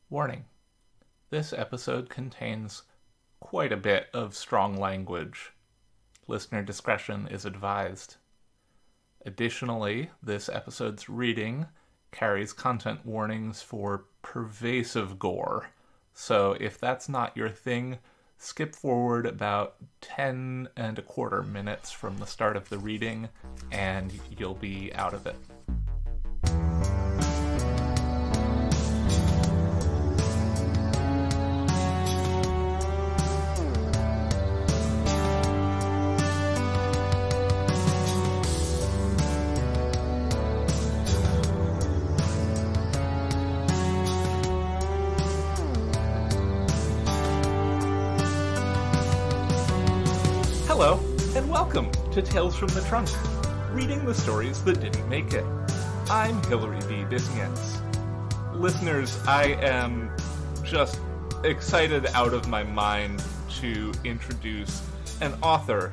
Warning. This episode contains quite a bit of strong language. Listener discretion is advised. Additionally, this episode's reading carries content warnings for pervasive gore. So if that's not your thing, skip forward about 10 and a quarter minutes from the start of the reading, and you'll be out of it. Hello, and welcome to Tales from the Trunk, reading the stories that didn't make it. I'm Hilary B. Bisnietz. Listeners, I am just excited out of my mind to introduce an author,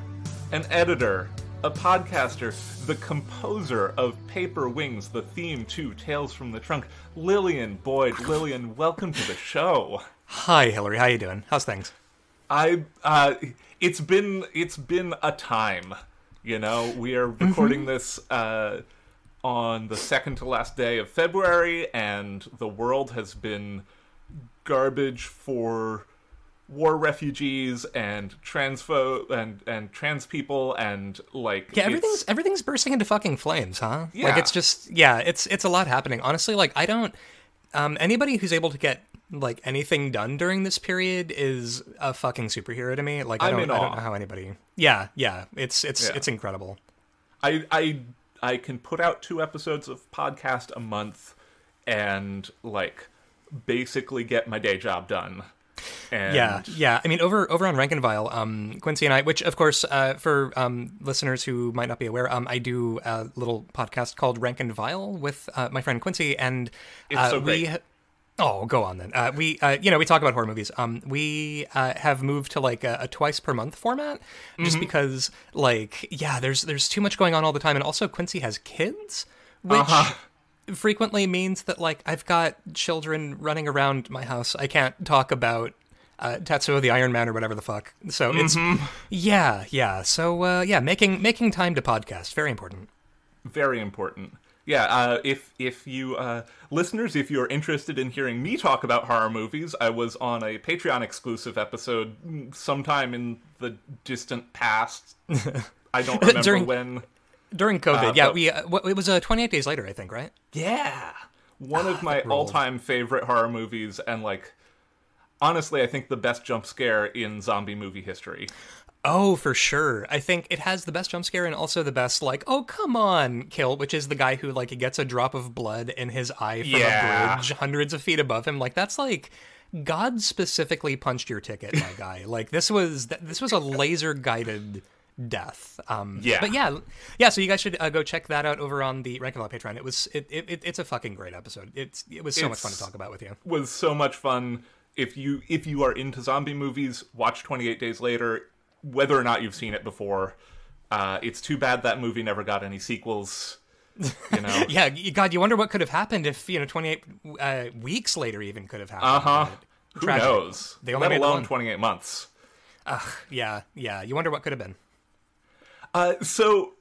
an editor, a podcaster, the composer of Paper Wings, the theme to Tales from the Trunk, Lillian Boyd. Lillian, welcome to the show. Hi, Hilary. How you doing? How's things? It's been a time, you know. We are recording this on the second to last day of February, and the world has been garbage for war refugees and trans people, and like everything's bursting into fucking flames, huh? Yeah. Like it's a lot happening. Honestly, like I don't anybody who's able to get like anything done during this period is a fucking superhero to me. Like I don't know how anybody. Yeah, it's incredible. I can put out 2 episodes of podcast a month and like basically get my day job done. And yeah. I mean, over on Rank and Vile, Quincy and I, which of course, for listeners who might not be aware, I do a little podcast called Rank and Vile with my friend Quincy, and it's so great. Oh, go on then. We talk about horror movies. We have moved to like a twice per month format, just because, like, there's too much going on all the time, and also Quincy has kids, which frequently means that like I've got children running around my house. I can't talk about Tetsuo the Iron Man or whatever the fuck. So it's So making time to podcast, very important. Very important. Yeah, if you, listeners, if you're interested in hearing me talk about horror movies, I was on a Patreon-exclusive episode sometime in the distant past. I don't remember when. During COVID, it was 28 Days Later, I think, right? Yeah! One of my all-time favorite horror movies, and, like, honestly, I think the best jump scare in zombie movie history. Oh, for sure. I think it has the best jump scare and also the best, like, oh, come on, kill, which is the guy who, like, gets a drop of blood in his eye from a bridge hundreds of feet above him. Like, that's, like, God specifically punched your ticket, my guy. Like, this was a laser-guided death. But so you guys should go check that out over on the Rank and Vile Patreon. It's a fucking great episode. It was so much fun to talk about with you. It was so much fun. If you are into zombie movies, watch 28 Days Later. Whether or not you've seen it before, it's too bad that movie never got any sequels. You know? Yeah, God, you wonder what could have happened if 28 weeks later even could have happened. Who knows? They only Let made alone 28 months. Yeah. You wonder what could have been. So,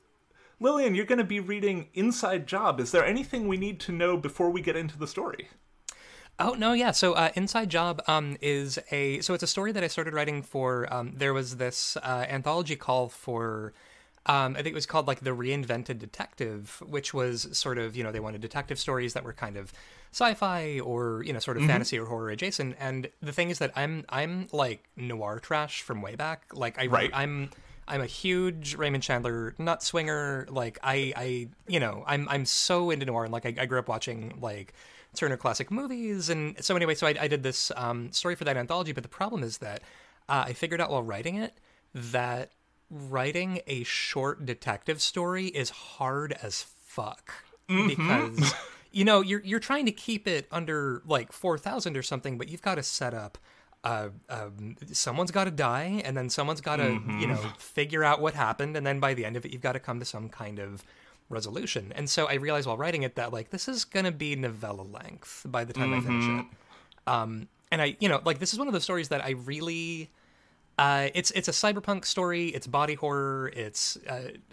Lillian, you're going to be reading Inside Job. Is there anything we need to know before we get into the story? Oh, no, yeah. So Inside Job it's a story that I started writing for, there was this anthology call for, I think it was called like the Reinvented Detective, which was sort of, they wanted detective stories that were kind of sci-fi or, sort of fantasy or horror adjacent. And the thing is that I'm like noir trash from way back. Like I'm a huge Raymond Chandler nut swinger. Like I'm so into noir, and like I grew up watching like Turner Classic Movies, and so anyway, so I did this story for that anthology, but the problem is that I figured out while writing it that writing a short detective story is hard as fuck, because you're trying to keep it under like 4,000 or something, but you've got to set up someone's got to die, and then someone's got to figure out what happened, and then by the end of it you've got to come to some kind of resolution. And so I realized while writing it that like this is gonna be novella length by the time I finish it. And I, like, this is one of those stories that I really, it's a cyberpunk story, it's body horror, it's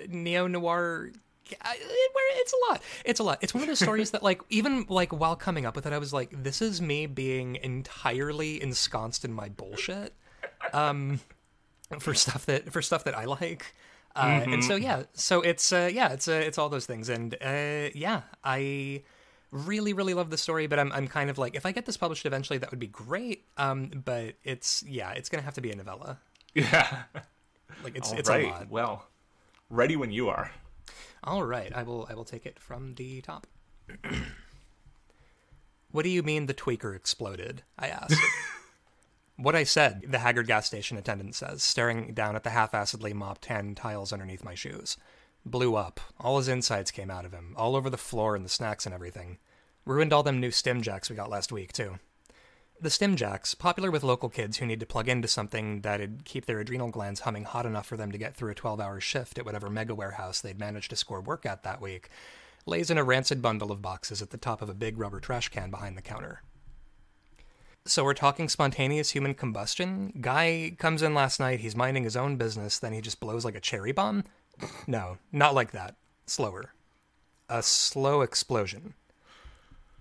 neo-noir, it's a lot. It's one of those stories that, like, even, like, while coming up with it, I was like, this is me being entirely ensconced in my bullshit, for stuff that I like. And so, it's all those things. And, I really, really love the story, but I'm kind of like, if I get this published eventually, that would be great. But it's going to have to be a novella. Yeah. Like, it's right. a lot. Well, ready when you are. All right. I will take it from the top. What do you mean the tweaker exploded? I asked. What I said, the haggard gas station attendant says, staring down at the half-acidly mopped tan tiles underneath my shoes. Blew up. All his insides came out of him, all over the floor and the snacks and everything. Ruined all them new stim jacks we got last week, too. The stim jacks, popular with local kids who need to plug into something that'd keep their adrenal glands humming hot enough for them to get through a 12-hour shift at whatever mega warehouse they'd managed to score work at that week, lays in a rancid bundle of boxes at the top of a big rubber trash can behind the counter. So we're talking spontaneous human combustion? Guy comes in last night, he's minding his own business, then he just blows like a cherry bomb? No, not like that. Slower. A slow explosion.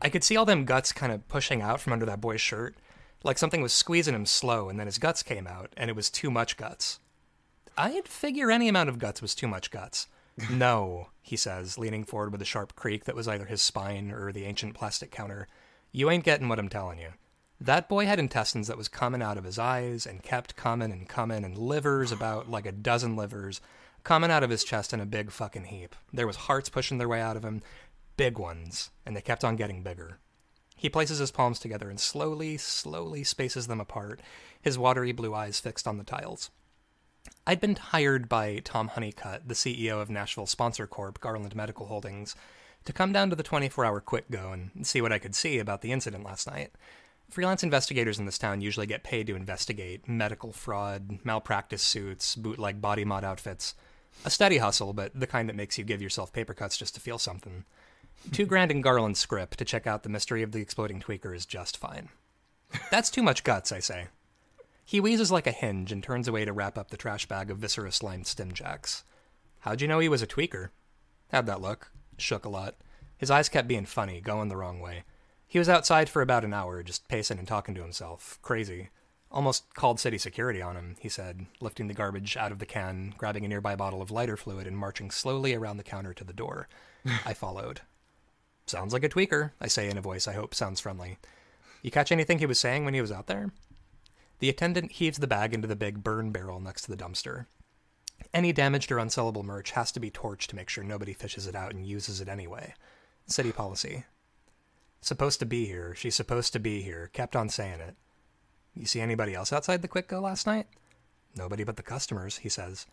I could see all them guts kind of pushing out from under that boy's shirt, like something was squeezing him slow, and then his guts came out, and it was too much guts. I'd figure any amount of guts was too much guts. No, he says, leaning forward with a sharp creak that was either his spine or the ancient plastic counter. You ain't getting what I'm telling you. That boy had intestines that was coming out of his eyes and kept coming, and livers, about like a dozen livers, coming out of his chest in a big fucking heap. There was hearts pushing their way out of him, big ones, and they kept on getting bigger. He places his palms together and slowly spaces them apart, his watery blue eyes fixed on the tiles. I'd been hired by Tom Honeycutt, the CEO of Nashville Sponsor Corp, Garland Medical Holdings, to come down to the 24-hour quick go and see what I could see about the incident last night. Freelance investigators in this town usually get paid to investigate medical fraud, malpractice suits, bootleg body mod outfits. A steady hustle, but the kind that makes you give yourself paper cuts just to feel something. $2,000 in Garland's script to check out the mystery of the exploding tweaker is just fine. That's too much guts, I say. He wheezes like a hinge and turns away to wrap up the trash bag of viscera-slimed stimjacks. How'd you know he was a tweaker? How'd that look? Shook a lot. His eyes kept being funny, going the wrong way. He was outside for about an hour, just pacing and talking to himself. Crazy. Almost called city security on him, he said, lifting the garbage out of the can, grabbing a nearby bottle of lighter fluid, and marching slowly around the counter to the door. I followed. Sounds like a tweaker, I say in a voice I hope sounds friendly. You catch anything he was saying when he was out there? The attendant heaves the bag into the big burn barrel next to the dumpster. Any damaged or unsellable merch has to be torched to make sure nobody fishes it out and uses it anyway. City policy. Supposed to be here. She's supposed to be here. Kept on saying it. You see anybody else outside the Quick Go last night? Nobody but the customers, he says.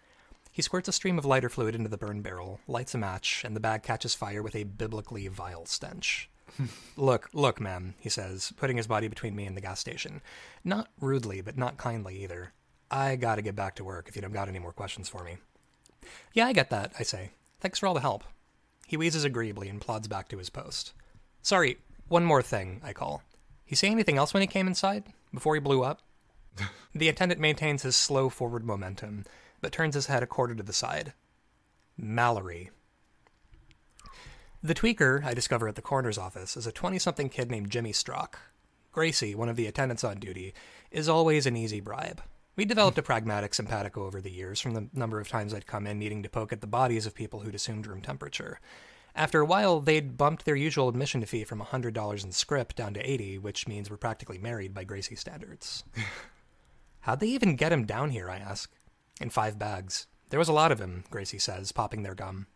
He squirts a stream of lighter fluid into the burn barrel, lights a match, and the bag catches fire with a biblically vile stench. Look, ma'am, he says, putting his body between me and the gas station. Not rudely, but not kindly either. I gotta get back to work if you don't got any more questions for me. Yeah, I get that, I say. Thanks for all the help. He wheezes agreeably and plods back to his post. Sorry, one more thing, I call. He say anything else when he came inside? Before he blew up? The attendant maintains his slow forward momentum, but turns his head a quarter to the side. Mallory. The tweaker, I discover at the coroner's office, is a 20-something kid named Jimmy Strock. Gracie, one of the attendants on duty, is always an easy bribe. We developed a pragmatic simpatico over the years from the number of times I'd come in needing to poke at the bodies of people who'd assumed room temperature. After a while, they'd bumped their usual admission fee from $100 in script down to $80, which means we're practically married by Gracie standards. How'd they even get him down here, I ask. In 5 bags. There was a lot of him, Gracie says, popping their gum.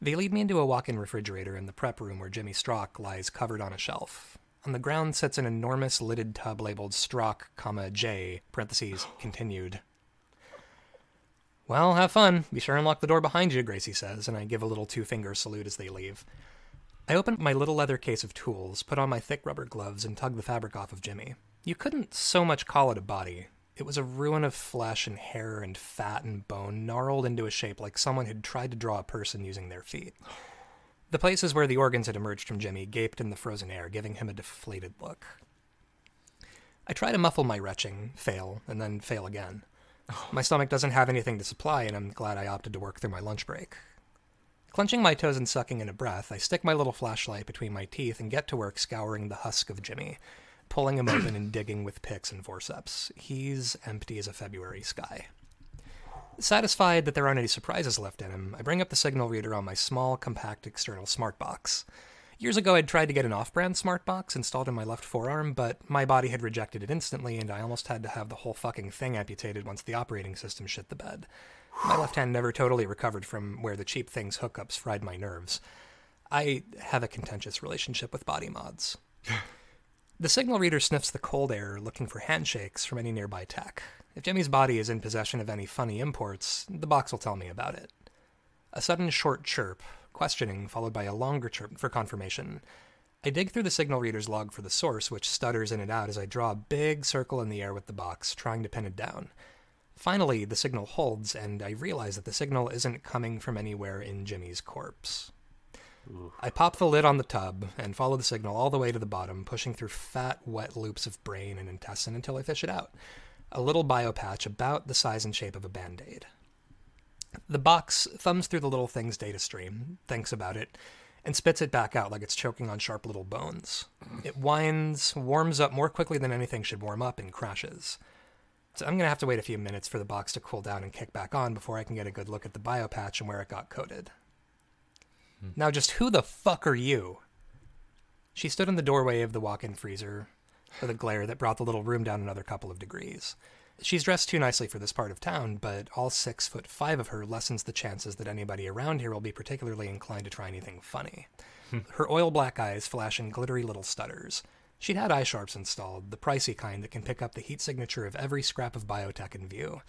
They lead me into a walk-in refrigerator in the prep room where Jimmy Strock lies covered on a shelf. On the ground sits an enormous lidded tub labeled Strock, J, parentheses, continued. Well, have fun. Be sure and lock the door behind you, Gracie says, and I give a little 2-finger salute as they leave. I open my little leather case of tools, put on my thick rubber gloves, and tug the fabric off of Jimmy. You couldn't so much call it a body. It was a ruin of flesh and hair and fat and bone, gnarled into a shape like someone had tried to draw a person using their feet. The places where the organs had emerged from Jimmy gaped in the frozen air, giving him a deflated look. I try to muffle my retching, fail, and then fail again. My stomach doesn't have anything to supply, and I'm glad I opted to work through my lunch break. Clenching my toes and sucking in a breath, I stick my little flashlight between my teeth and get to work scouring the husk of Jimmy, pulling him open and digging with picks and forceps. He's empty as a February sky. Satisfied that there aren't any surprises left in him, I bring up the signal reader on my small, compact external smart box. Years ago, I'd tried to get an off-brand smart box installed in my left forearm, but my body had rejected it instantly, and I almost had to have the whole fucking thing amputated once the operating system shit the bed. My left hand never totally recovered from where the cheap thing's hookups fried my nerves. I have a contentious relationship with body mods. The signal reader sniffs the cold air, looking for handshakes from any nearby tech. If Jimmy's body is in possession of any funny imports, the box will tell me about it. A sudden short chirp, questioning, followed by a longer chirp for confirmation. I dig through the signal reader's log for the source, which stutters in and out as I draw a big circle in the air with the box, trying to pin it down. Finally, the signal holds, and I realize that the signal isn't coming from anywhere in Jimmy's corpse. Ooh. I pop the lid on the tub and follow the signal all the way to the bottom, pushing through fat, wet loops of brain and intestine until I fish it out. A little biopatch about the size and shape of a Band-Aid. The box thumbs through the little thing's data stream, thinks about it, and spits it back out like it's choking on sharp little bones. It whines, warms up more quickly than anything should warm up, and crashes. So I'm going to have to wait a few minutes for the box to cool down and kick back on before I can get a good look at the biopatch and where it got coated. Now just who the fuck are you? She stood in the doorway of the walk-in freezer with a glare that brought the little room down another couple of degrees. She's dressed too nicely for this part of town, but all 6'5" of her lessens the chances that anybody around here will be particularly inclined to try anything funny. Her oil-black eyes flash in glittery little stutters. She'd had eye sharps installed, the pricey kind that can pick up the heat signature of every scrap of biotech in view.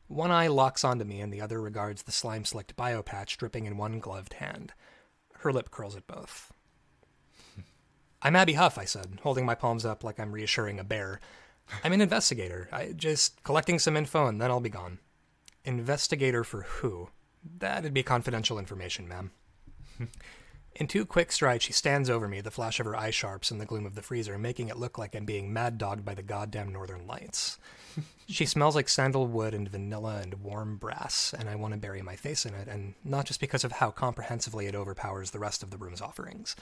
One eye locks onto me and the other regards the slime-slicked biopatch dripping in one gloved hand. Her lip curls at both. I'm Abby Huff, I said, holding my palms up like I'm reassuring a bear. I'm an investigator. Just collecting some info and then I'll be gone. Investigator for who? That'd be confidential information, ma'am. In 2 quick strides, she stands over me, the flash of her eye sharps in the gloom of the freezer, making it look like I'm being mad-dogged by the goddamn northern lights. She smells like sandalwood and vanilla and warm brass, and I want to bury my face in it, and not just because of how comprehensively it overpowers the rest of the room's offerings.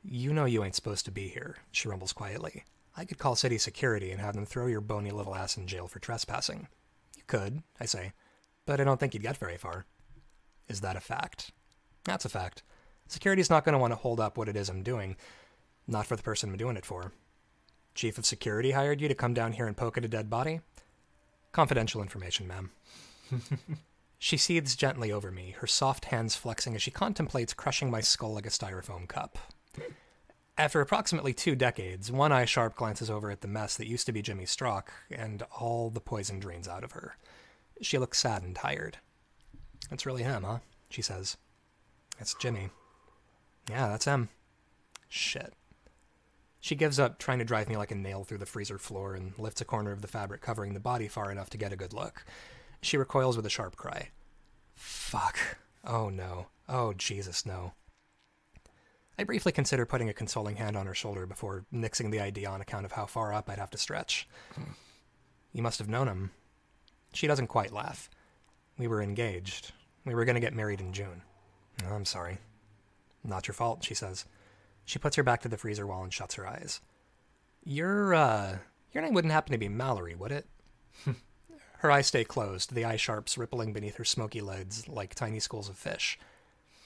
You know you ain't supposed to be here, she rumbles quietly. I could call city security and have them throw your bony little ass in jail for trespassing. You could, I say, but I don't think you'd get very far. Is that a fact? That's a fact. Security's not going to want to hold up what it is I'm doing. Not for the person I'm doing it for. Chief of Security hired you to come down here and poke at a dead body? Confidential information, ma'am. She seethes gently over me, her soft hands flexing as she contemplates crushing my skull like a styrofoam cup. After approximately 2 decades, one eye sharp glances over at the mess that used to be Jimmy's Strock, and all the poison drains out of her. She looks sad and tired. It's really him, huh? She says. It's Jimmy. Yeah, that's him. Shit. She gives up, trying to drive me like a nail through the freezer floor, and lifts a corner of the fabric covering the body far enough to get a good look. She recoils with a sharp cry. Fuck. Oh no. Oh Jesus, no. I briefly consider putting a consoling hand on her shoulder before nixing the idea on account of how far up I'd have to stretch. You must have known him. She doesn't quite laugh. We were engaged. We were going to get married in June. Oh, I'm sorry. Not your fault, she says. She puts her back to the freezer wall and shuts her eyes. Your name wouldn't happen to be Mallory, would it? Her eyes stay closed, the eye sharps rippling beneath her smoky lids like tiny schools of fish.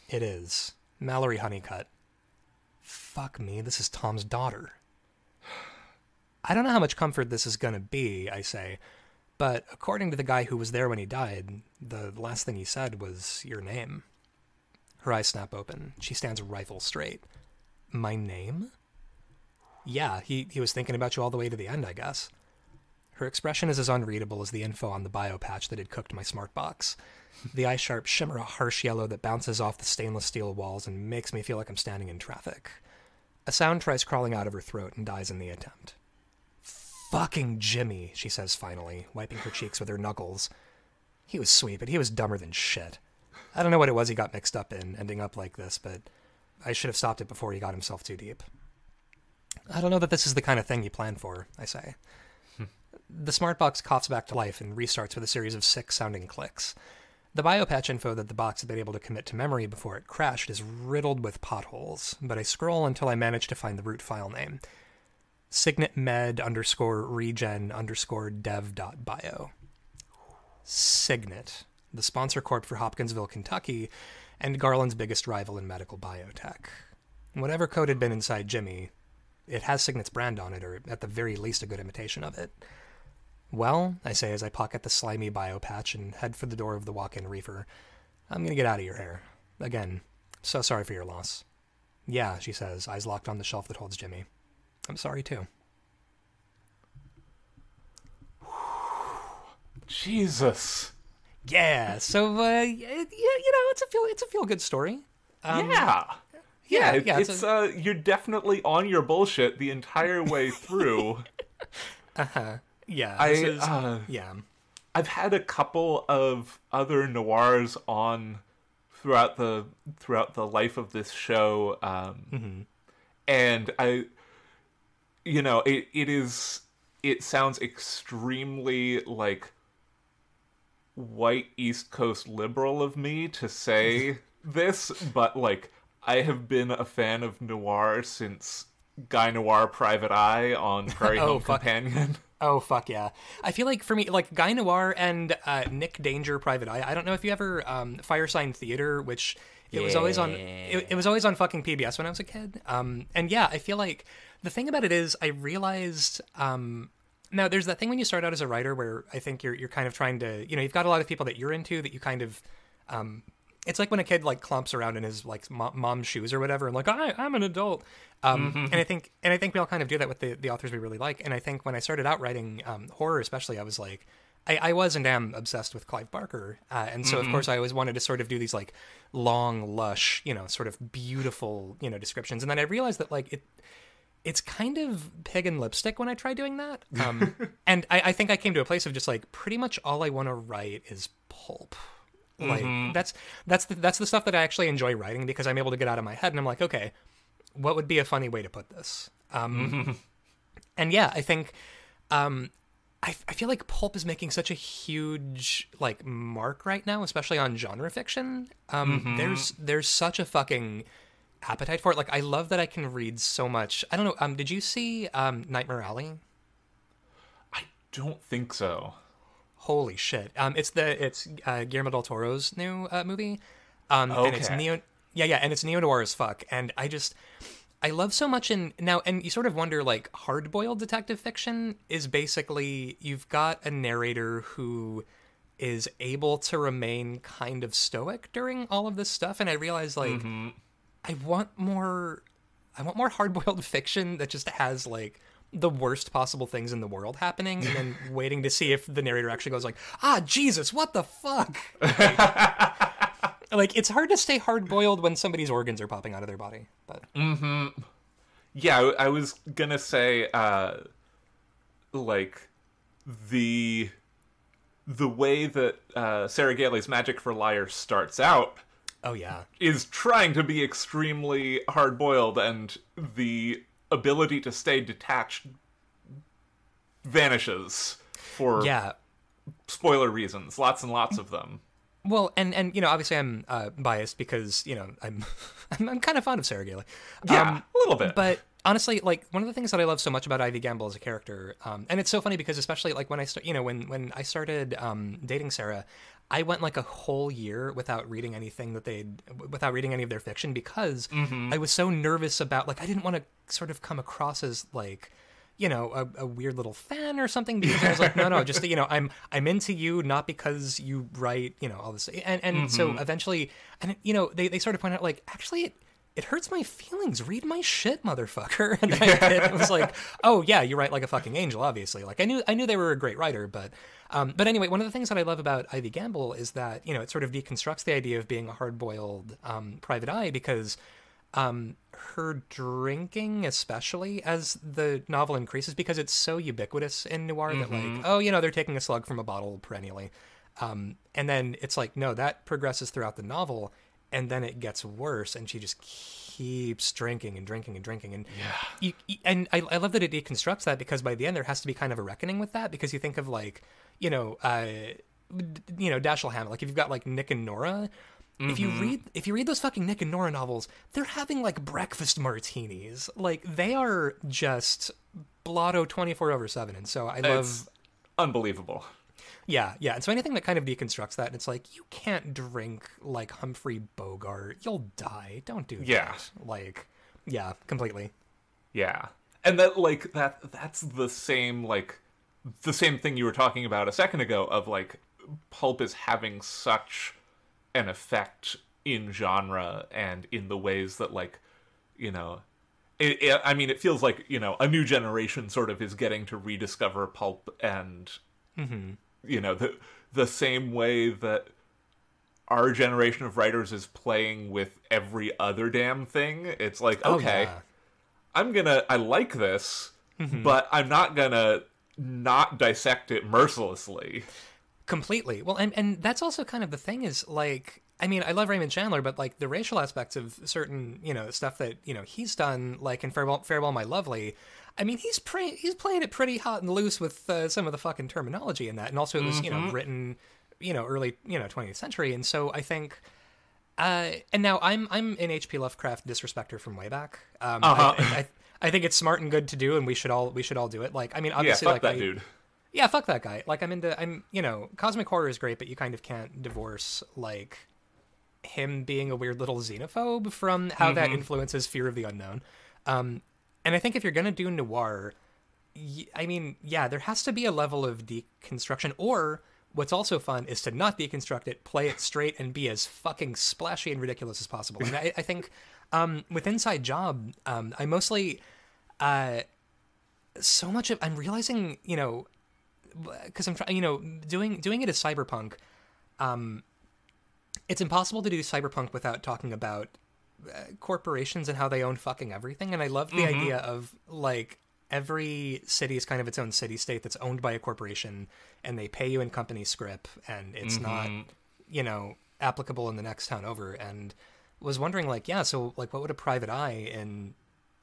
It is. Mallory Honeycutt. Fuck me, this is Tom's daughter. I don't know how much comfort this is gonna be, I say, but according to the guy who was there when he died, the last thing he said was your name. Her eyes snap open. She stands rifle straight. My name? Yeah, he was thinking about you all the way to the end, I guess. Her expression is as unreadable as the info on the biopatch that had cooked my smart box. The eye sharps shimmer a harsh yellow that bounces off the stainless steel walls and makes me feel like I'm standing in traffic. A sound tries crawling out of her throat and dies in the attempt. Fucking Jimmy, she says finally, wiping her cheeks with her knuckles. He was sweet, but he was dumber than shit. I don't know what it was he got mixed up in, ending up like this, but I should have stopped it before he got himself too deep. I don't know that this is the kind of thing you plan for, I say. The smart box coughs back to life and restarts with a series of sick-sounding clicks. The biopatch info that the box had been able to commit to memory before it crashed is riddled with potholes, but I scroll until I manage to find the root file name. signetmed_regen_dev.bio. Signet, the sponsor corp for Hopkinsville, Kentucky, and Garland's biggest rival in medical biotech. Whatever code had been inside Jimmy, it has Signet's brand on it, or at the very least a good imitation of it. Well, I say as I pocket the slimy biopatch and head for the door of the walk-in reefer, I'm gonna get out of your hair. Again, so sorry for your loss. Yeah, she says, eyes locked on the shelf that holds Jimmy. I'm sorry too. Jesus. Yeah, so it's a feel good story. Yeah, it's you're definitely on your bullshit the entire way through. Yeah, I've had a couple of other noirs on throughout the life of this show, and it sounds extremely like white East Coast liberal of me to say this, but like I have been a fan of noir since Guy Noir Private Eye on Prairie Home Companion. Oh, fuck yeah. I feel like for me, like Guy Noir and Nick Danger Private Eye, I don't know if you ever, Firesign Theater, which it was always on, it was always on fucking PBS when I was a kid. And yeah, I feel like the thing about it is I realized, now there's that thing when you start out as a writer where I think you're kind of trying to, you've got a lot of people that you're into that you kind of, it's like when a kid like clumps around in his like mom's shoes or whatever, and like I'm an adult. And I think we all kind of do that with the authors we really like. And I think when I started out writing horror, especially, I was like, I was and am obsessed with Clive Barker, and so of course I always wanted to sort of do these like long, lush, sort of beautiful, descriptions. And then I realized that like it's kind of pig and lipstick when I try doing that. And I think I came to a place of just like pretty much all I want to write is pulp. Like that's the stuff that I actually enjoy writing because I'm able to get out of my head and I'm like, okay, what would be a funny way to put this? And yeah, I think I feel like pulp is making such a huge like mark right now, especially on genre fiction. There's such a fucking appetite for it. Like I love that I can read so much. I don't know. Did you see Nightmare Alley? I don't think so. Holy shit! It's Guillermo del Toro's new movie, and it's and it's neo-noir as fuck. And I love so much and you sort of wonder like hard-boiled detective fiction is basically you've got a narrator who is able to remain kind of stoic during all of this stuff, and I realize like I want more hard-boiled fiction that just has like the worst possible things in the world happening and then waiting to see if the narrator actually goes like, Jesus, what the fuck? Like it's hard to stay hard-boiled when somebody's organs are popping out of their body. But yeah, I was gonna say like the way that Sarah Gailey's Magic for Liars starts out is trying to be extremely hard-boiled, and the ability to stay detached vanishes for spoiler reasons, lots and lots of them. Well, and obviously I'm biased because I'm kind of fond of Sarah Gailey. A little bit. But honestly, like one of the things that I love so much about Ivy Gamble as a character, and it's so funny because especially like when I when I started dating Sarah, I went like a whole year without reading anything without reading any of their fiction because I was so nervous about like I didn't want to sort of come across as like a weird little fan or something because I was like no just I'm into you not because you write all this and so eventually and they sort of point out like actually it hurts my feelings. Read my shit, motherfucker. And I was like, oh yeah, you write like a fucking angel, obviously. Like I knew they were a great writer, but anyway, one of the things that I love about Ivy Gamble is that it sort of deconstructs the idea of being a hard-boiled private eye because her drinking, especially as the novel increases, because it's so ubiquitous in noir that like they're taking a slug from a bottle perennially, and then it's like no, that progresses throughout the novel. and then it gets worse, and she just keeps drinking and drinking and drinking. And and I love that it deconstructs that, because by the end there has to be kind of a reckoning with that, because you think of like, Dashiell Hammett, like if you've got like Nick and Nora. If you read those fucking Nick and Nora novels, they're having like breakfast martinis. Like they are just blotto 24/7. And so It's unbelievable. Yeah. And so anything that kind of deconstructs that, and it's like, you can't drink like Humphrey Bogart. You'll die. Don't do that. Like, yeah, completely. Yeah. And that like that's the same thing you were talking about a second ago of like pulp is having such an effect in genre and in the ways that like, it feels like, a new generation sort of is getting to rediscover pulp, and the same way that our generation of writers is playing with every other damn thing. It's like, okay, I like this, but I'm not gonna not dissect it mercilessly. Completely. Well, and that's also kind of the thing is, like, I mean, I love Raymond Chandler, but, like, the racial aspects of certain, stuff that, he's done, like, in Farewell, My Lovely, I mean, he's playing it pretty hot and loose with some of the fucking terminology in that. And also it was, written, early, 20th century. And so I think, and now I'm an H.P. Lovecraft disrespecter from way back. I think it's smart and good to do, and we should all do it. Like, I mean, obviously, fuck that dude. Yeah, fuck that guy. Like, cosmic horror is great, but you kind of can't divorce, like, him being a weird little xenophobe from how that influences fear of the unknown. And I think if you're going to do noir, there has to be a level of deconstruction, or what's also fun is to not deconstruct it, play it straight, and be as fucking splashy and ridiculous as possible. And I think with Inside Job, I mostly, so much of, I'm realizing, because I'm trying, doing it as cyberpunk, it's impossible to do cyberpunk without talking about corporations and how they own fucking everything. And I love the idea of, like, every city is kind of its own city state that's owned by a corporation, and they pay you in company script, and it's not, applicable in the next town over. And was wondering, like, so, like, what would a private eye in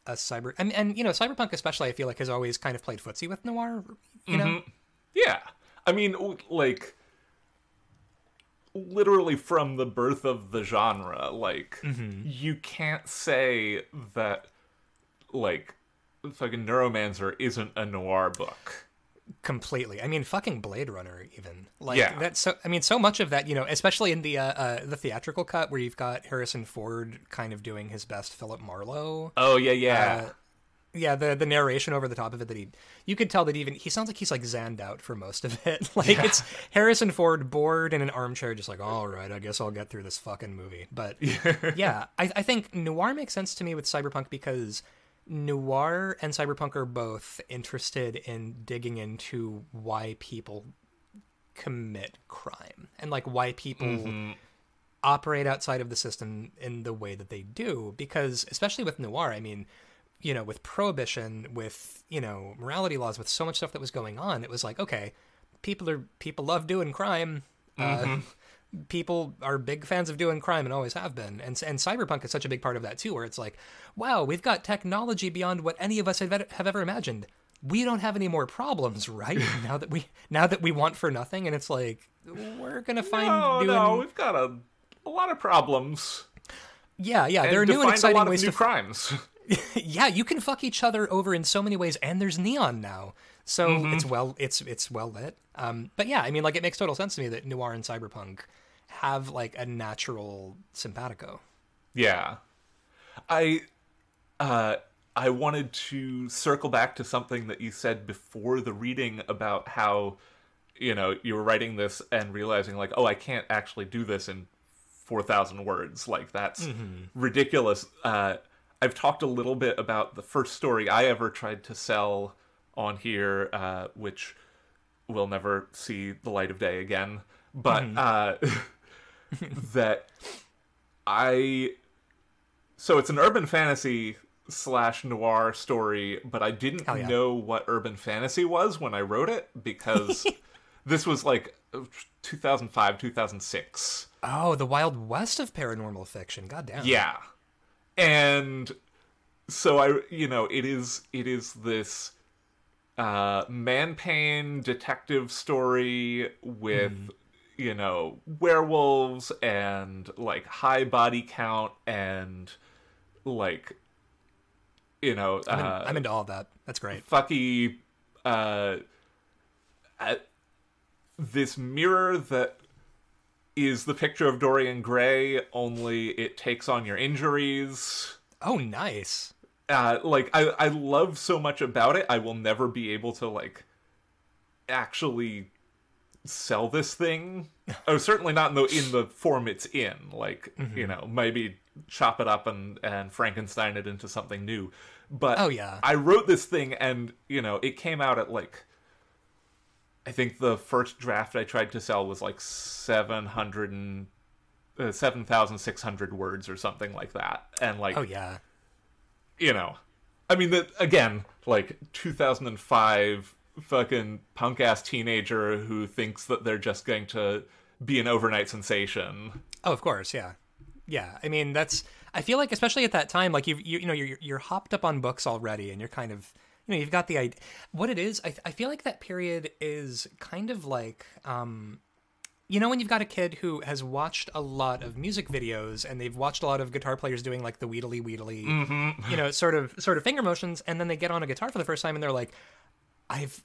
a cyber... and cyberpunk especially, I feel like, has always kind of played footsie with noir, you know? Yeah. I mean, like, literally from the birth of the genre, like, you can't say that, like, fucking Neuromancer isn't a noir book. Completely. I mean, fucking Blade Runner, even. Like, that's so... I mean, so much of that, especially in the theatrical cut, where you've got Harrison Ford kind of doing his best Philip Marlowe. Oh, yeah. The narration over the top of it, you could tell that even he sounds like he's like zanned out for most of it. Like it's Harrison Ford bored in an armchair, just like, all right, I guess I'll get through this fucking movie. But I think noir makes sense to me with cyberpunk, because noir and cyberpunk are both interested in digging into why people commit crime and like why people operate outside of the system in the way that they do. Because especially with noir, I mean, with prohibition, with, morality laws, with so much stuff that was going on, it was like, okay, people love doing crime. People are big fans of doing crime and always have been. And cyberpunk is such a big part of that too, where it's like, wow, we've got technology beyond what any of us have ever imagined. We don't have any more problems, right? now that we want for nothing. And it's like, we're going to find we've got a lot of problems. Yeah. There are new and exciting ways to crimes. Yeah, you can fuck each other over in so many ways, and there's neon now, so it's well lit. But yeah, I mean, like, it makes total sense to me that noir and cyberpunk have like a natural simpatico. Yeah, I wanted to circle back to something that you said before the reading about how you were writing this and realizing like, oh, I can't actually do this in 4,000 words. Like that's ridiculous. I've talked a little bit about the first story I ever tried to sell on here, which will never see the light of day again. But so it's an urban fantasy / noir story, but I didn't know what urban fantasy was when I wrote it, because This was like 2005, 2006. Oh, the Wild West of paranormal fiction. God damn. Yeah. And so it is this man-pain detective story with, werewolves and like high body count and like, I'm into all of that. That's great. Fucky, this mirror that is the picture of Dorian Gray, only it takes on your injuries. Oh, nice. I love so much about it. I will never be able to like actually sell this thing. Oh, certainly not in the form it's in. Like, maybe chop it up and Frankenstein it into something new. But oh yeah, I wrote this thing and it came out at like, I think the first draft I tried to sell was like 7,600 words or something like that. And like, oh yeah, I mean, again, like 2005 fucking punk ass teenager who thinks that they're just going to be an overnight sensation. Oh, of course, yeah. Yeah, I mean, I feel like, especially at that time, like you're hopped up on books already, and you're kind of, you've got the idea. What it is, I feel like that period is kind of like, when you've got a kid who has watched a lot of music videos and they've watched a lot of guitar players doing like the wheedly, sort of finger motions, and then they get on a guitar for the first time and they're like, I've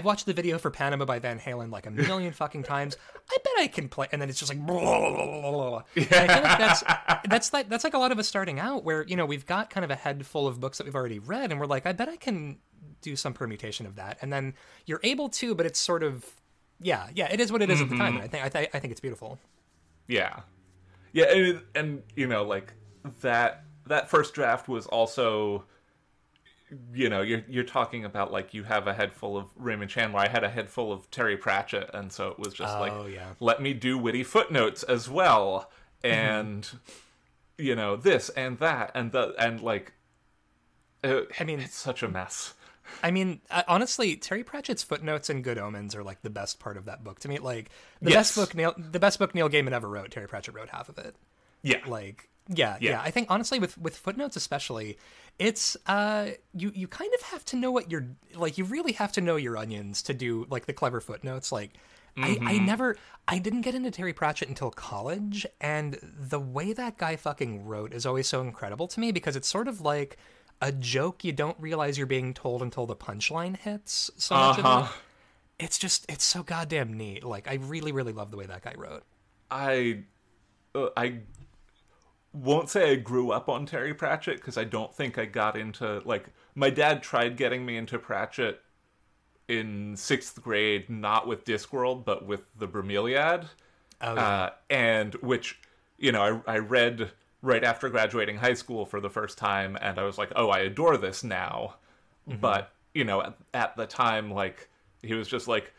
watched the video for Panama by Van Halen like a million fucking times. I bet I can play. And then it's just like, blah, blah, blah, blah, blah. And I feel like that's like a lot of us starting out where, we've got kind of a head full of books that we've already read. And we're like, I bet I can do some permutation of that. And then you're able to, but it's sort of, yeah, it is what it is at the time. And I think it's beautiful. Yeah. Yeah. And like that first draft was also, you're talking about like you have a head full of Raymond Chandler. I had a head full of Terry Pratchett, and so it was just let me do witty footnotes as well, and this and that and like, I mean, it's such a mess. I mean, honestly, Terry Pratchett's footnotes in Good Omens are like the best part of that book to me. Like the best book Neil Gaiman ever wrote, Terry Pratchett wrote half of it. Yeah, like. Yeah. I think honestly, with footnotes especially, it's you kind of have to know what you're like. You really have to know your onions to do like the clever footnotes. Like I didn't get into Terry Pratchett until college, and the way that guy fucking wrote is always so incredible to me because it's sort of like a joke you don't realize you're being told until the punchline hits. So much of it. It's so goddamn neat. Like I really, really love the way that guy wrote. I won't say I grew up on Terry Pratchett because I don't think I got into, like, my dad tried getting me into Pratchett in 6th grade, not with Discworld, but with the Bromeliad. Oh, yeah. And which, I read right after graduating high school for the first time, and I was like, oh, I adore this now. Mm-hmm. But, at the time, like, he was just like,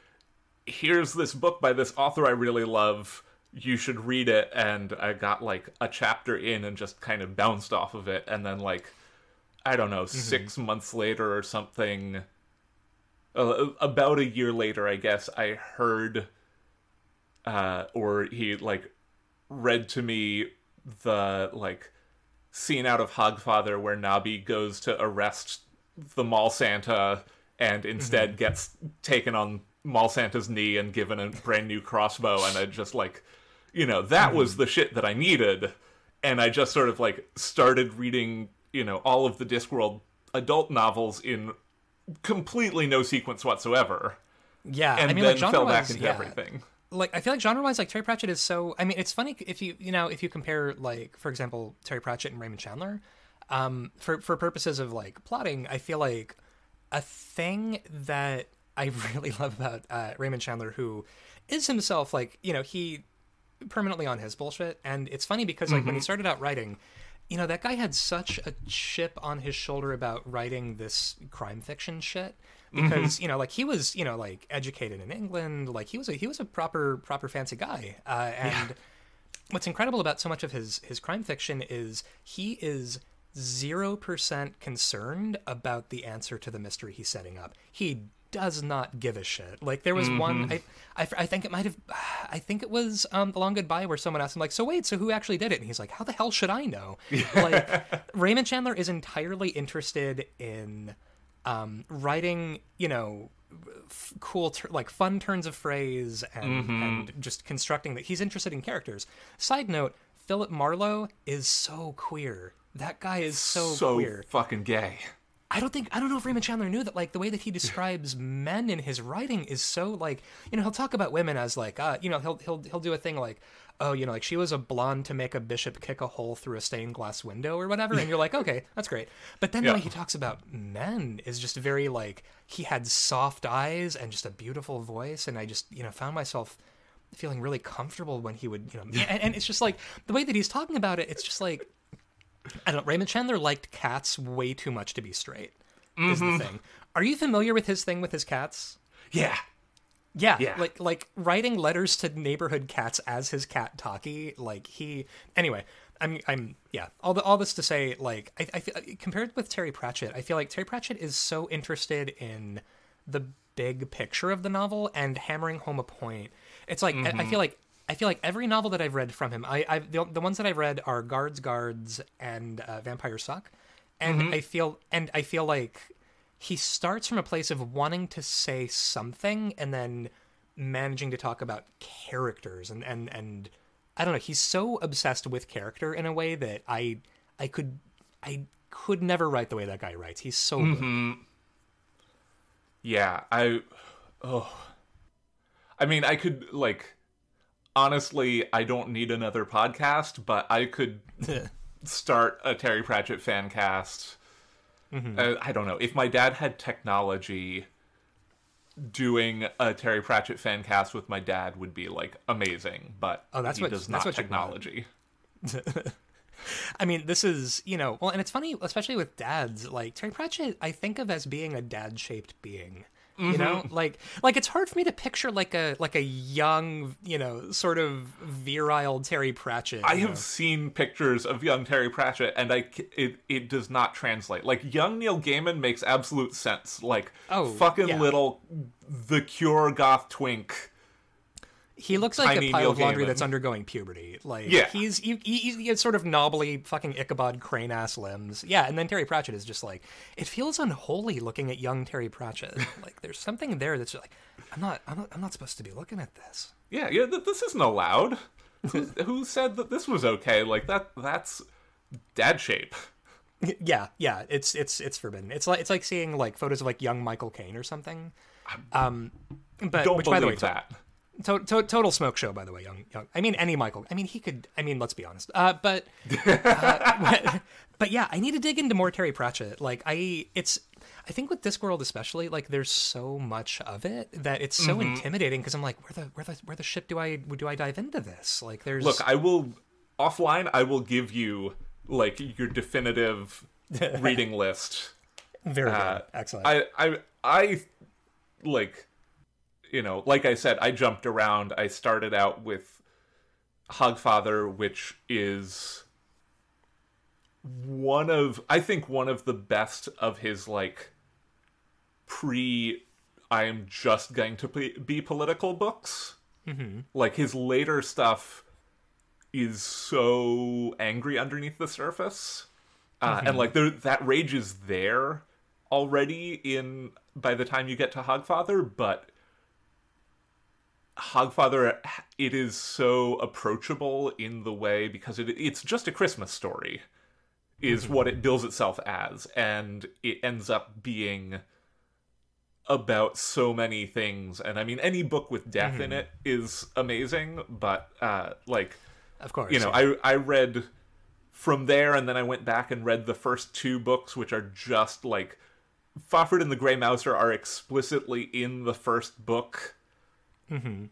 here's this book by this author I really love, you should read it, and I got like a chapter in and just kind of bounced off of it, and then like, I don't know, 6 months later or something, about a year later, I guess, I heard, or he like read to me the like scene out of Hogfather where Nobby goes to arrest the Mall Santa and instead gets taken on Mall Santa's knee and given a brand new crossbow, and I just like, that was the shit that I needed, and I just sort of like started reading, all of the Discworld adult novels in completely no sequence whatsoever. Yeah, and I mean, then like, fell back into everything. Like, I feel like genre-wise, like, Terry Pratchett is so... I mean, it's funny if you compare, like, for example, Terry Pratchett and Raymond Chandler, for purposes of, like, plotting, I feel like a thing that I really love about Raymond Chandler, who is himself, like, he permanently on his bullshit, and it's funny because, like, when he started out writing, that guy had such a chip on his shoulder about writing this crime fiction shit. Because like he was like educated in England, like he was a proper fancy guy, and what's incredible about so much of his crime fiction is he is 0% concerned about the answer to the mystery he's setting up. He does not give a shit. Like, there was one, I think it might have, I think it was The Long Goodbye, where someone asked him, like, so who actually did it? And he's like, how the hell should I know? Like, Raymond Chandler is entirely interested in writing, you know, cool, like, fun turns of phrase and just constructing that. He's interested in characters. Side note, Philip Marlowe is so queer. That guy is so queer. Fucking gay. I don't know if Raymond Chandler knew that, like, the way that he describes men in his writing is so, like, you know, he'll talk about women as, like, you know, he'll do a thing like, oh, you know, like, she was a blonde to make a bishop kick a hole through a stained glass window or whatever, and you're like, okay, that's great. But then the way he talks about men is just very, like, he had soft eyes and just a beautiful voice, and I just, you know, found myself feeling really comfortable when he would, you know, and it's just, like, the way that he's talking about it, it's just, like, I don't know, Raymond Chandler liked cats way too much to be straight, is the thing. Are you familiar with his thing with his cats? Yeah. Like writing letters to neighborhood cats as his cat Taki, like anyway, I'm all this to say, like, I feel, compared with Terry Pratchett, I feel like Terry Pratchett is so interested in the big picture of the novel and hammering home a point. It's like, I feel like every novel that I've read from him, the ones that I've read are Guards, and Vampires Suck, and I feel like he starts from a place of wanting to say something and then managing to talk about characters, and I don't know, he's so obsessed with character in a way that I could never write the way that guy writes. He's so good. Yeah, I mean, I could, like, honestly, I don't need another podcast, but I could start a Terry Pratchett fan cast. I don't know. If my dad had technology, doing a Terry Pratchett fan cast with my dad would be, like, amazing, but he does not technology. I mean, this is, you know, well, and it's funny, especially with dads, like, Terry Pratchett, I think of as being a dad-shaped being. You know, like it's hard for me to picture like a young, you know, sort of virile Terry Pratchett. I have seen pictures of young Terry Pratchett, and it does not translate. Like, young Neil Gaiman makes absolute sense. Like, little The Cure goth twink. He looks like a pile of laundry that's undergoing puberty. Like, he's sort of knobbly, fucking Ichabod Crane-ass limbs. Yeah, and then Terry Pratchett is just like, it feels unholy looking at young Terry Pratchett. Like, there's something there that's like, I'm not supposed to be looking at this. Yeah, this isn't allowed. Who said that this was okay? Like, that's dad shape. Yeah, it's forbidden. It's like seeing, like, photos of, like, young Michael Caine or something. But don't which, believe by the way, that. Total smoke show, by the way, young. I mean, any Michael. I mean, he could. I mean, let's be honest. But yeah, I need to dig into more Terry Pratchett. Like, I think with Discworld especially, like, there's so much of it that it's so intimidating, because I'm like, where the shit do I dive into this? Like, there's. Look, I will give you, like, your definitive reading list. Very good. Excellent. I like. You know, like I said, I jumped around. I started out with Hogfather, which is one of the best of his, like, I am just going to be political books. Like, his later stuff is so angry underneath the surface. And, like, that rage is there already by the time you get to Hogfather, but Hogfather, it is so approachable in the way, because it's just a Christmas story, is what it bills itself as, and it ends up being about so many things. And I mean, any book with death in it is amazing, but like, of course, you know, I read from there, and then I went back and read the first two books, which are just, like, Fafhrd and the Grey Mouser are explicitly in the first book.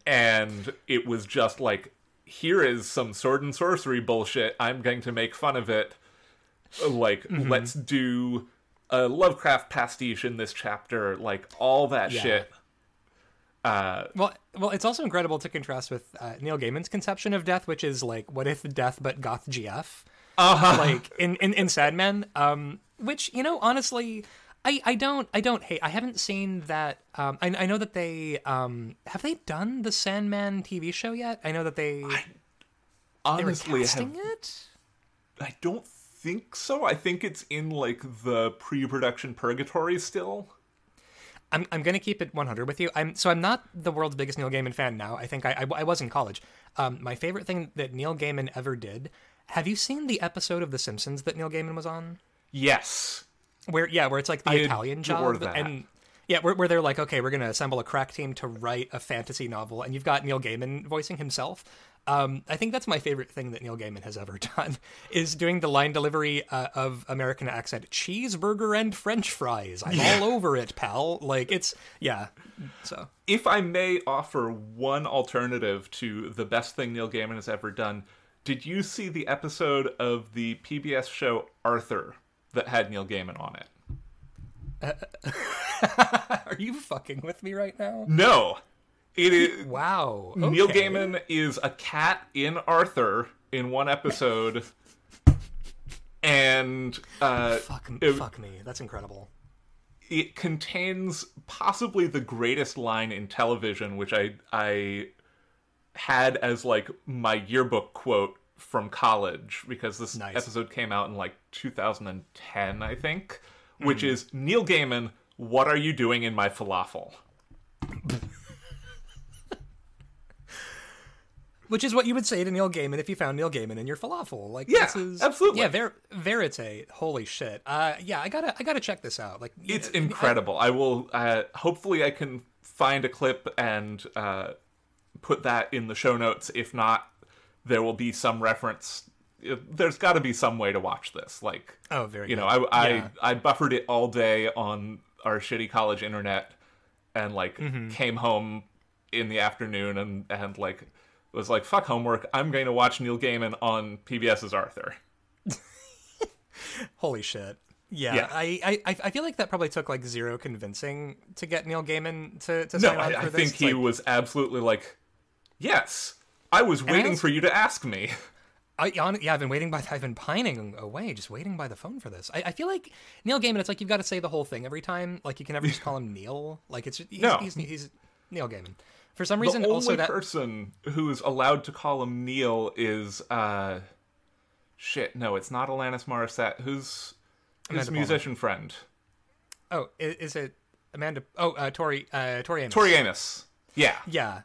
And it was just like, here is some sword and sorcery bullshit. I'm going to make fun of it. Like, let's do a Lovecraft pastiche in this chapter. Like, all that shit. Well, it's also incredible to contrast with Neil Gaiman's conception of death, which is like, what if death but goth GF? like in Sandman. Which, you know, honestly, I don't hate. I haven't seen that. I know that they have they done the Sandman TV show yet? I know that they honestly were casting it. I don't think so. I think it's in like the pre-production purgatory still. I'm gonna keep it 100 with you. I'm not the world's biggest Neil Gaiman fan now. I think I was in college. My favorite thing that Neil Gaiman ever did. Have you seen the episode of The Simpsons that Neil Gaiman was on? Yes. Where it's like the Italian job, that. And yeah, where they're like, okay, we're gonna assemble a crack team to write a fantasy novel, and you've got Neil Gaiman voicing himself. I think that's my favorite thing that Neil Gaiman has ever done, is doing the line delivery of American accent, cheeseburger and French fries. I'm all over it, pal. Like, it's, yeah. So if I may offer one alternative to the best thing Neil Gaiman has ever done, did you see the episode of the PBS show Arthur that had Neil Gaiman on it? Are you fucking with me right now? No. It is. Wow. Okay. Neil Gaiman is a cat in Arthur in one episode, and fuck me. That's incredible. It contains possibly the greatest line in television, which I had as like my yearbook quote from college, because this episode came out in like 2010, I think, which is, Neil Gaiman, what are you doing in my falafel? Which is what you would say to Neil Gaiman if you found Neil Gaiman in your falafel. Like, yeah, this is, absolutely. Yeah, verite. Holy shit. Yeah, I gotta check this out. Like, it's incredible. I will. Hopefully, I can find a clip and put that in the show notes. If not, there will be some reference. There's got to be some way to watch this. Like, very. You good. know, I buffered it all day on our shitty college internet, and like came home in the afternoon and like. Was like, fuck homework, I'm going to watch Neil Gaiman on PBS's Arthur. Holy shit. Yeah. I feel like that probably took like zero convincing to get Neil Gaiman to sign on for this. I think he was absolutely like, yes, I was waiting for you to ask me. I've been pining away, just waiting by the phone for this. I feel like Neil Gaiman, it's like you've got to say the whole thing every time. Like, you can never just call him Neil. Like, he's Neil Gaiman. For some reason, the also only person who is allowed to call him Neil is shit. No, it's not Alanis Morissette. Who's his musician friend? Oh, is it Amanda? Oh, Tori Amos. Tori Amos. Yeah. Yeah.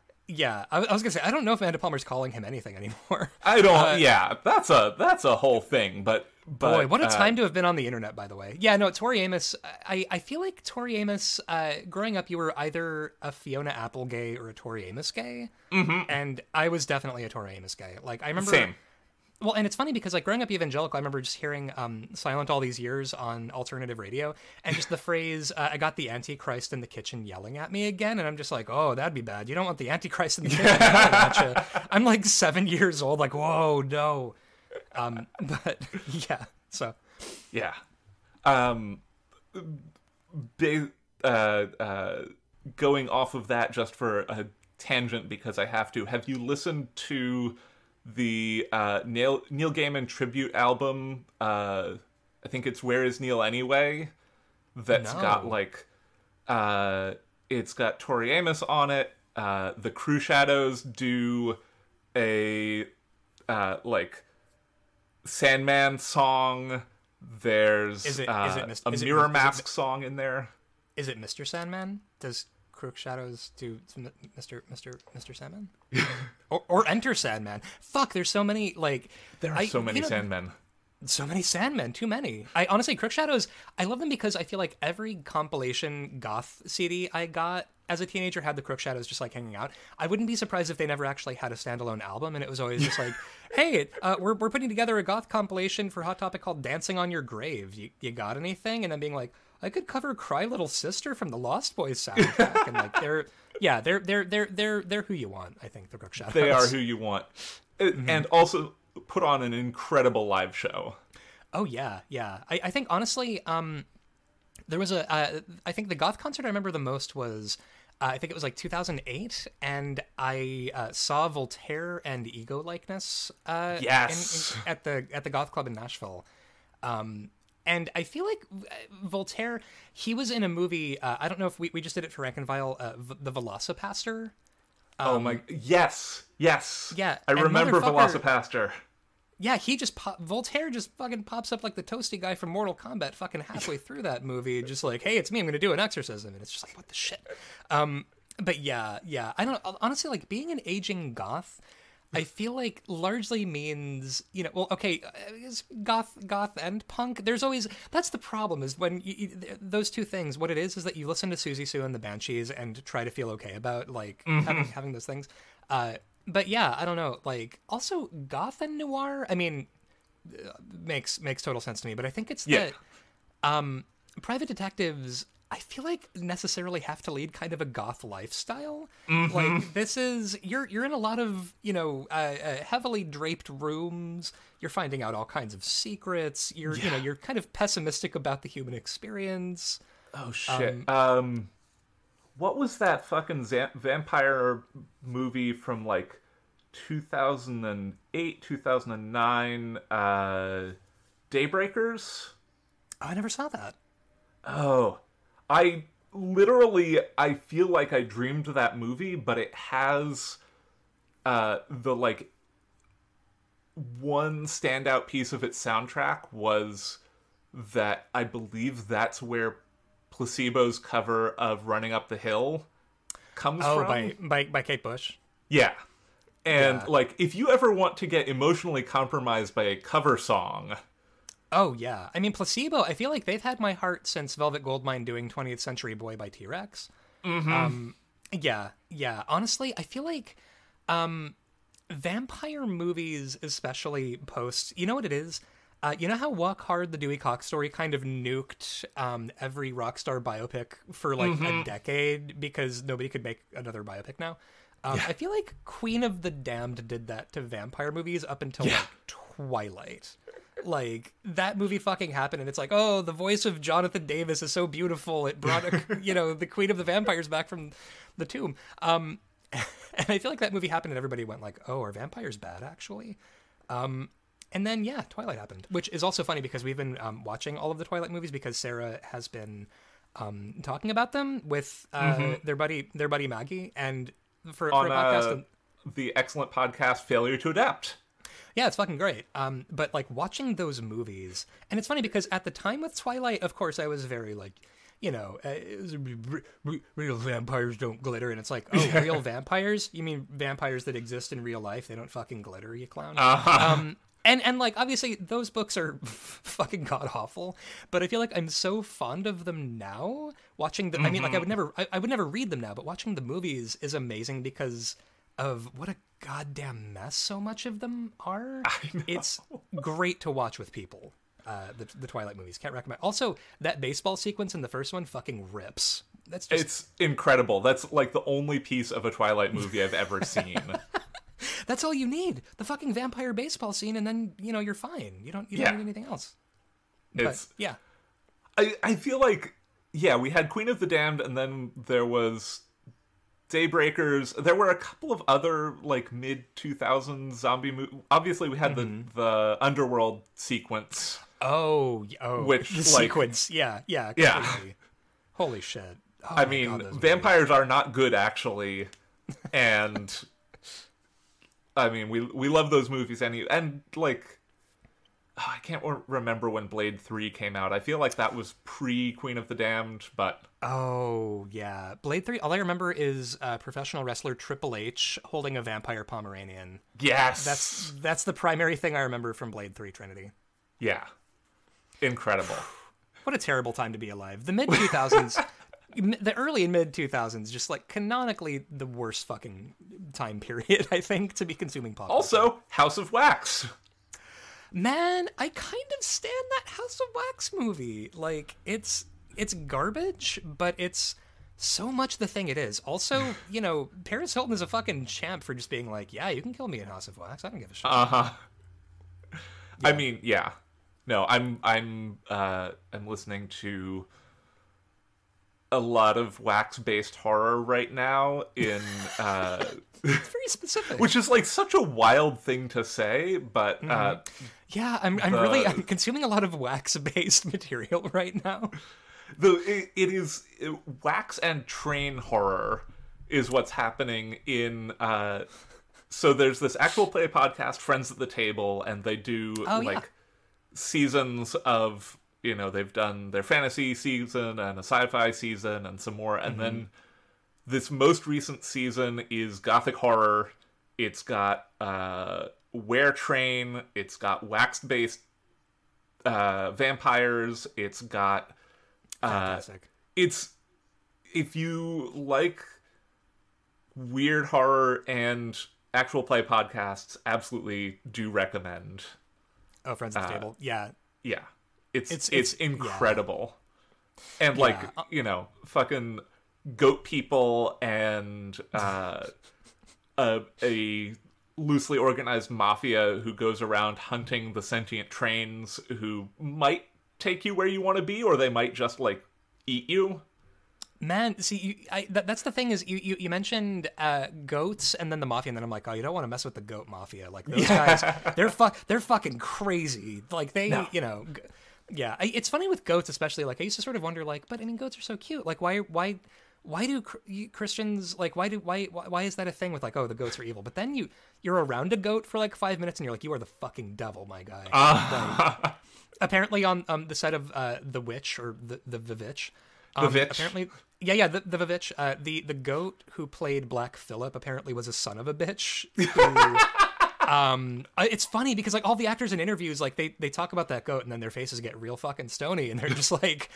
I was gonna say, I don't know if Amanda Palmer's calling him anything anymore. I don't. Yeah, that's a whole thing. But boy, what a time to have been on the internet, by the way. Yeah, no, Tori Amos. I feel like Tori Amos. Growing up, you were either a Fiona Apple gay or a Tori Amos gay, and I was definitely a Tori Amos gay. Like, I remember. Same. Well, and it's funny because, like, growing up evangelical, I remember just hearing Silent All These Years on alternative radio, and just the phrase, I got the Antichrist in the kitchen yelling at me again, and I'm just like, oh, that'd be bad. You don't want the Antichrist in the kitchen yelling at you. I'm like 7 years old, like, whoa, no. But, yeah, so. Yeah. Going off of that just for a tangent, because I have to, have you listened to the Neil Gaiman tribute album? I think it's Where Is Neil Anyway? That's got like it's got Tori Amos on it. The Crew Shadows do a like Sandman song. There's a Mirror Mask song in there. Is it Mr. Sandman? Does Crook Shadows do Mr. Sandman? or Enter Sandman? Fuck, there's so many, like... There are so many Sandmen. So many Sandmen, too many. I honestly, Crook Shadows, I love them because I feel like every compilation goth CD I got as a teenager had the Crook Shadows just like hanging out. I wouldn't be surprised if they never actually had a standalone album, and it was always just like, hey, we're putting together a goth compilation for Hot Topic called Dancing on Your Grave. You got anything? And then being like, I could cover Cry Little Sister from the Lost Boys soundtrack. And like, they're who you want, I think, the Crook Shadows. They are who you want. And also put on an incredible live show. Oh, yeah. I think, honestly, there was I think the goth concert I remember the most was I think it was like 2008, and I saw Voltaire and Ego Likeness Yes. at the Goth Club in Nashville. And I feel like Voltaire, he was in a movie, I don't know if we just did it for Rank and File, The Velocipaster. Oh my, yes. Yeah. I remember Velocipaster. Yeah, Voltaire just fucking pops up like the toasty guy from Mortal Kombat fucking halfway through that movie, just like, hey, it's me, I'm gonna do an exorcism, and it's just like, what the shit? But yeah, I don't, honestly, like, being an aging goth, I feel like largely means, you know, well, okay, is goth and punk, there's always, that's the problem, is when those two things, what it is that you listen to Susie Sue and the Banshees and try to feel okay about, like, having those things, but yeah, I don't know, like, also goth and noir, I mean, makes total sense to me, but I think it's that private detectives, I feel like, necessarily have to lead kind of a goth lifestyle. Like, this is, you're in a lot of, you know, heavily draped rooms, you're finding out all kinds of secrets, you know, you're kind of pessimistic about the human experience. Oh shit. What was that fucking vampire movie from, like, 2008, 2009, Daybreakers? Oh, I never saw that. Oh, I feel like I dreamed that movie, but it has the, like, one standout piece of its soundtrack was that I believe that's where Placebo's cover of Running Up the Hill comes from. Oh, by Kate Bush? Yeah. And, like, if you ever want to get emotionally compromised by a cover song... Oh, yeah. I mean, Placebo, I feel like they've had my heart since Velvet Goldmine doing 20th Century Boy by T-Rex. Yeah. Honestly, I feel like vampire movies, especially post... You know what it is? You know how Walk Hard, the Dewey Cox story kind of nuked every rock star biopic for, like, a decade because nobody could make another biopic now? I feel like Queen of the Damned did that to vampire movies up until, like, Twilight. Like, that movie fucking happened, and it's like, oh, the voice of Jonathan Davis is so beautiful, it brought, you know, the Queen of the Vampires back from the tomb. And I feel like that movie happened, and everybody went like, oh, are vampires bad, actually? And then, yeah, Twilight happened, which is also funny because we've been watching all of the Twilight movies because Sarah has been talking about them with their buddy Maggie, and for a podcast... the excellent podcast Failure to Adapt. Yeah, it's fucking great. But, like, watching those movies... And it's funny because at the time with Twilight, of course, I was very, like, you know, real vampires don't glitter. And it's like, oh, real vampires? You mean vampires that exist in real life? They don't fucking glitter, you clown? And, like, obviously, those books are fucking god-awful. But I feel like I'm so fond of them now. Watching them... I mean, like, I would never read them now, but watching the movies is amazing because... of what a goddamn mess so much of them are. It's great to watch with people. The Twilight movies, can't recommend. Also, that baseball sequence in the first one fucking rips. That's just... It's incredible. That's like the only piece of a Twilight movie I've ever seen. That's all you need. The fucking vampire baseball scene, and then, you know, you're fine. You don't need anything else. But, yeah. I feel like, yeah, we had Queen of the Damned, and then there was Daybreakers. There were a couple of other, like, mid-2000s zombie movies. Obviously, we had the Underworld sequence. Oh, which, the like, sequence. Yeah. Completely. Holy shit. Oh, I mean, God, vampires are not good, actually. And, I mean, we love those movies. And, like, I can't remember when Blade 3 came out. I feel like that was pre-Queen of the Damned, but... Oh, yeah. Blade 3, all I remember is professional wrestler Triple H holding a vampire Pomeranian. Yes! That's the primary thing I remember from Blade 3 Trinity. Yeah. Incredible. What a terrible time to be alive. The mid-2000s... the early and mid-2000s, just, like, canonically the worst fucking time period, I think, to be consuming pop culture. Also, House of Wax. Man, I kind of stand that House of Wax movie. Like, it's garbage, but it's so much the thing it is. Also, you know, Paris Hilton is a fucking champ for just being like, yeah, you can kill me in House of Wax. I don't give a shit. Yeah. I mean, yeah. No, I'm listening to a lot of wax-based horror right now in It's very specific. which is like such a wild thing to say, but yeah, I'm consuming a lot of wax-based material right now. it is wax and train horror is what's happening in so there's this actual play podcast, Friends at the Table, and they do seasons of, they've done their fantasy season and a sci-fi season and some more, and then this most recent season is gothic horror. It's got Were Train, it's got wax-based vampires, it's got Fantastic. It's, if you like weird horror and actual play podcasts, absolutely do recommend. Oh, Friends at the Table. Yeah. Yeah. It's incredible. Yeah. And like, fucking goat people and a loosely organized mafia who goes around hunting the sentient trains who might take you where you want to be, or they might just like eat you. Man, see, that's the thing is you mentioned goats and then the mafia, and then I'm like, oh, you don't want to mess with the goat mafia. Like those guys, they're fucking crazy. Like they, yeah. It's funny with goats, especially. Like I used to sort of wonder, like, but I mean, goats are so cute. Like why do Christians like why is that a thing with like, oh, the goats are evil? But then you're around a goat for like 5 minutes and you're like, you are the fucking devil, my guy. Like, apparently on the set of The Witch or the Vivitch. Apparently, the Vivitch, the goat who played Black Phillip apparently was a son of a bitch. It's funny because like all the actors in interviews, like they talk about that goat and then their faces get real fucking stony and they're just like,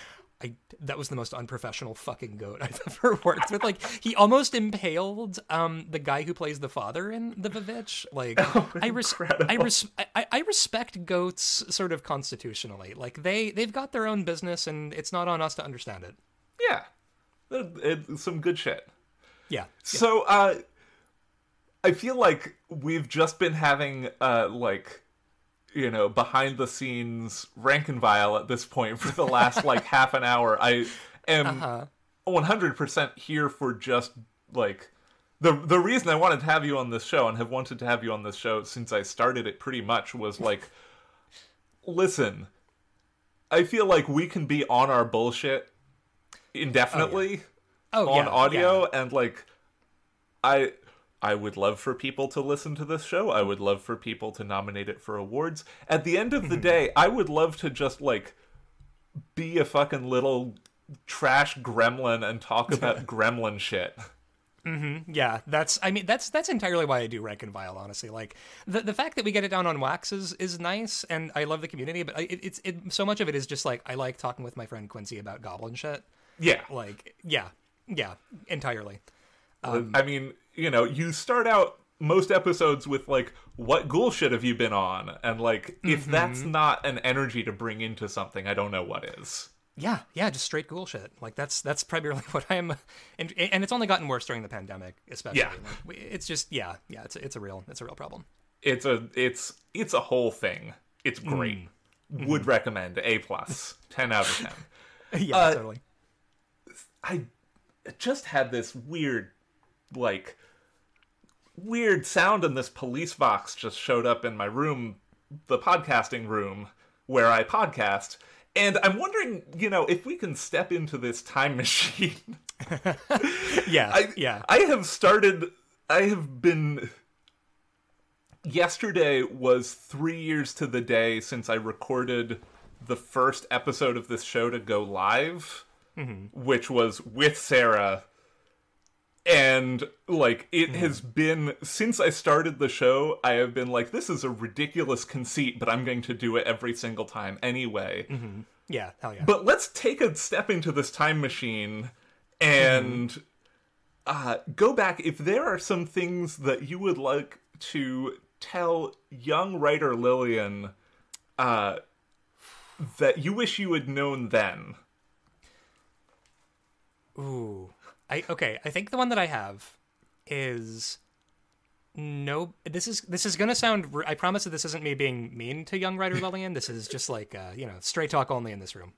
that was the most unprofessional fucking goat I've ever worked with. Like he almost impaled the guy who plays the father in the Vivitch. Like I respect goats sort of constitutionally. Like they've got their own business and it's not on us to understand it. Yeah. It's some good shit. Yeah. So I feel like we've just been having behind the scenes rank and file at this point for the last like half an hour. I am 100% here for just like the reason I wanted to have you on this show and have wanted to have you on this show since I started it pretty much was like, listen, I feel like we can be on our bullshit indefinitely on audio, and like I would love for people to listen to this show. I would love for people to nominate it for awards. At the end of the day, I would love to just like be a fucking little trash gremlin and talk about gremlin shit. Yeah, that's entirely why I do rank and file, honestly. Like the fact that we get it down on wax is nice, and I love the community, but it's so much of it is just like I like talking with my friend Quincy about goblin shit. Yeah. Like yeah, entirely. I mean, you start out most episodes with like, what ghoul shit have you been on? And like, if that's not an energy to bring into something, I don't know what is. Yeah, just straight ghoul shit. Like that's primarily what I am, and it's only gotten worse during the pandemic, especially. Yeah, like, it's just it's a real problem. It's a whole thing. It's great. Would recommend A+, 10 out of 10. Yeah, totally. I just had this weird sound, and this police box just showed up in my room, the podcasting room where I podcast. And I'm wondering, if we can step into this time machine. Yesterday was 3 years to the day since I recorded the first episode of this show to go live, which was with Sarah. And, like, it has been, since I started the show, I have been like, this is a ridiculous conceit, but I'm going to do it every single time anyway. Yeah, hell yeah. But let's take a step into this time machine and go back. If there are some things that you would like to tell young writer Lillian that you wish you had known then. Ooh. I think the one that I have is no. This is gonna sound. I promise that this isn't me being mean to young writer Lillian. This is just like straight talk only in this room.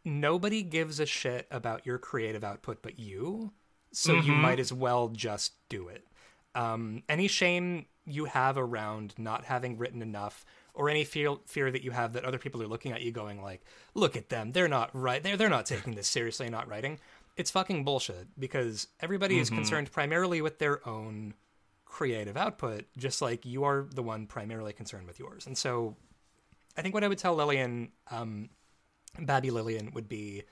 nobody gives a shit about your creative output but you, so you might as well just do it. Any shame you have around not having written enough, or any fear that you have that other people are looking at you going like, look at them, they're not right, they're not taking this seriously, not writing. It's fucking bullshit, because everybody is concerned primarily with their own creative output, just like you are the one primarily concerned with yours. And so I think what I would tell Lillian, Babby Lillian, would be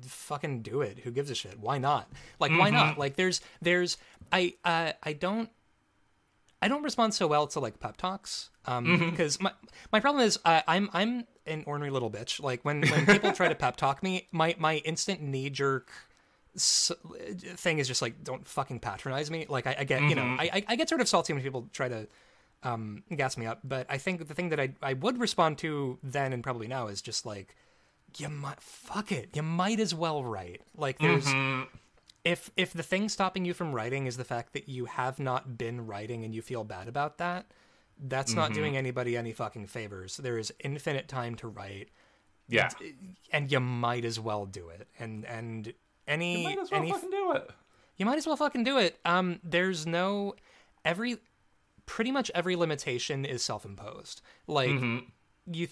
fucking do it. Who gives a shit? Why not? Like, why not? Like, I don't respond so well to like pep talks, because my problem is I'm an ornery little bitch. Like when people try to pep talk me, my instant knee jerk thing is just like, don't fucking patronize me. Like I get, you know, I get sort of salty when people try to gas me up, but I think the thing that I would respond to then and probably now is just like, you might as well write. Like there's if the thing stopping you from writing is the fact that you have not been writing and you feel bad about that, that's not doing anybody any fucking favors. There is infinite time to write. Yeah. And you might as well do it. And You might as well fucking do it. You might as well fucking do it. There's no pretty much every limitation is self-imposed. Like you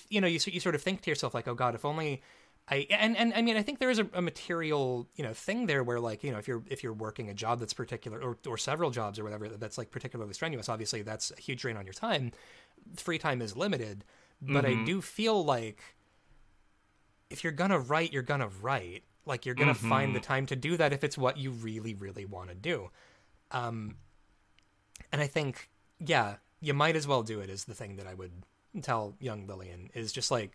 sort of think to yourself like, oh God, if only and I mean, I think there is a material, thing there where like, if you're working a job that's particular or several jobs or whatever, that's like particularly strenuous, obviously that's a huge drain on your time. Free time is limited, but I do feel like if you're gonna write, you're gonna write. Like you're gonna find the time to do that if it's what you really, really want to do. And I think, yeah, you might as well do it is the thing that I would tell young Lillian, is just like,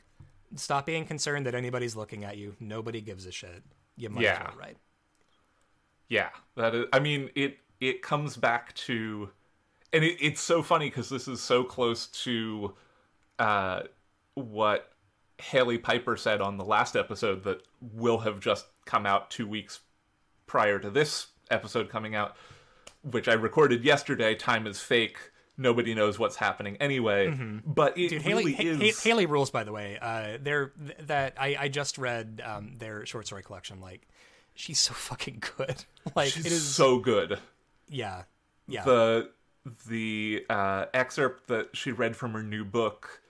stop being concerned that anybody's looking at you. Nobody gives a shit. You might as well write. Yeah, that is. I mean, it comes back to, and it's so funny because this is so close to what Haley Piper said on the last episode that will have just come out 2 weeks prior to this episode coming out, which I recorded yesterday. Time is fake. Nobody knows what's happening anyway. But it really is. Haley rules, by the way. I just read their short story collection. Like, she's so fucking good. Like, she's it is so good. Yeah. The excerpt that she read from her new book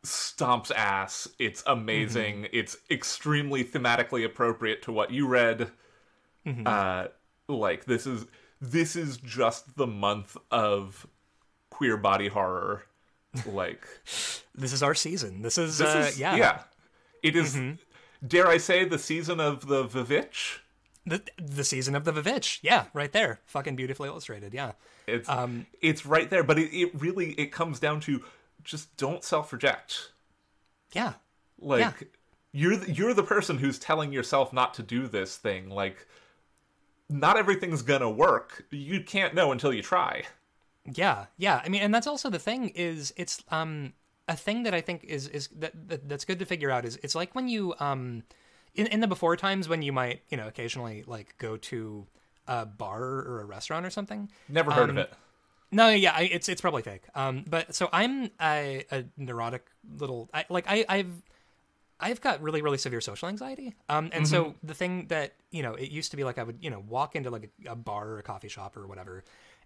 stomps ass. It's amazing. It's extremely thematically appropriate to what you read. Like this is just the month of queer body horror. Like this is our season. This is yeah. It is. Dare I say the season of the Vivitch? The season of the Vivitch. Yeah, right there. Fucking beautifully illustrated. Yeah. It's right there, but it really comes down to just don't self-reject. Yeah. Like you're the person who's telling yourself not to do this thing. Like not everything's gonna work. You can't know until you try. Yeah. I mean, and that's also the thing is it's a thing that I think is that's good to figure out is it's like when you in the before times when you might occasionally like go to a bar or a restaurant or something. Never heard of it. No, yeah, it's probably fake. But so I'm a neurotic little. I've got really, really severe social anxiety. And so the thing that it used to be like I would walk into like a bar or a coffee shop or whatever,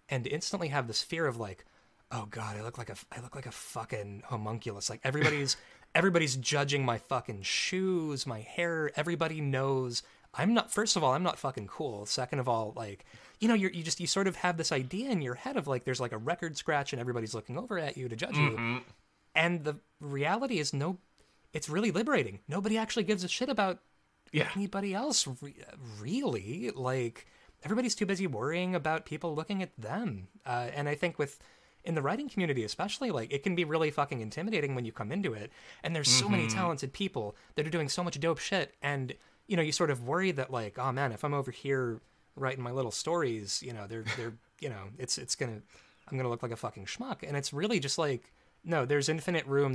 and instantly have this fear of like, oh God, I look like a fucking homunculus. Like everybody's judging my fucking shoes, my hair. Everybody knows I'm not. First of all, I'm not fucking cool. Second of all, like. You sort of have this idea in your head of like there's like a record scratch and everybody's looking over at you to judge you, and the reality is it's really liberating. Nobody actually gives a shit about anybody else really. Like everybody's too busy worrying about people looking at them, and I think in the writing community especially, like it can be really fucking intimidating when you come into it, and there's so many talented people that are doing so much dope shit, and you sort of worry that like, oh man, if I'm over here writing my little stories, they're I'm gonna look like a fucking schmuck. And it's really just like, no, there's infinite room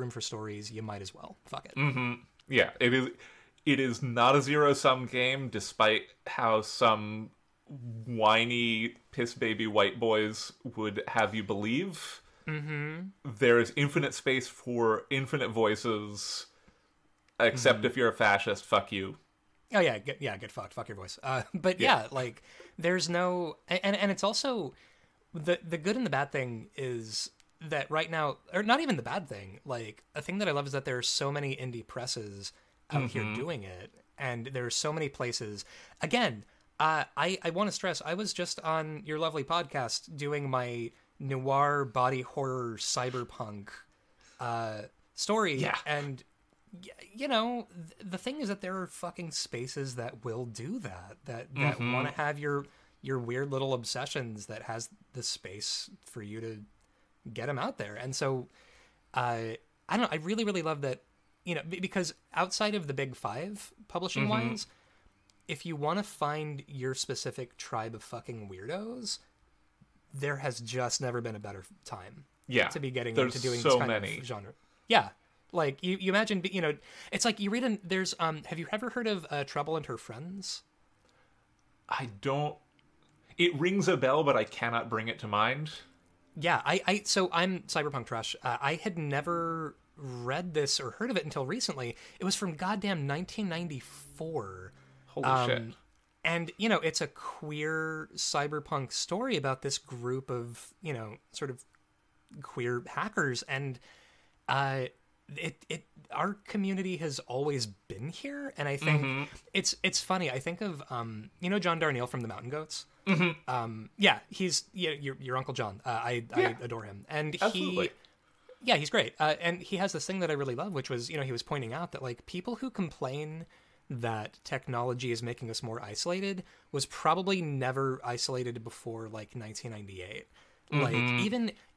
for stories. You might as well fuck it. Yeah, it is not a zero-sum game, despite how some whiny piss baby white boys would have you believe. There is infinite space for infinite voices, except if you're a fascist, fuck you. Oh yeah, get fucked. Fuck your voice. But yeah, like there's no, and it's also the good and the bad thing is that right now, or not even the bad thing. Like a thing that I love is that there are so many indie presses out here doing it, and there are so many places. Again, I want to stress, I was just on your lovely podcast doing my noir body horror cyberpunk story, and you know, the thing is that there are fucking spaces that will do that want to have your weird little obsessions, that has the space for you to get them out there. And so I don't know, I really, really love that, you know, because outside of the big five publishing wise, if you want to find your specific tribe of fucking weirdos, there has just never been a better time to be getting into doing this kind of genre. Yeah. Like, you imagine, you know, it's like you read there's, have you ever heard of Trouble and Her Friends? I don't, it rings a bell, but I cannot bring it to mind. Yeah, so I'm cyberpunk trash. I had never read this or heard of it until recently. It was from goddamn 1994. Holy shit. And, you know, it's a queer cyberpunk story about this group of, you know, sort of queer hackers. And our community has always been here. And I think it's funny. I think of, you know, John Darnielle from the Mountain Goats? Yeah, he's your Uncle John. I adore him. And absolutely. He's great. And he has this thing that I really love, which was, you know, he was pointing out that, like, people who complain that technology is making us more isolated was probably never isolated before, like, 1998. Like,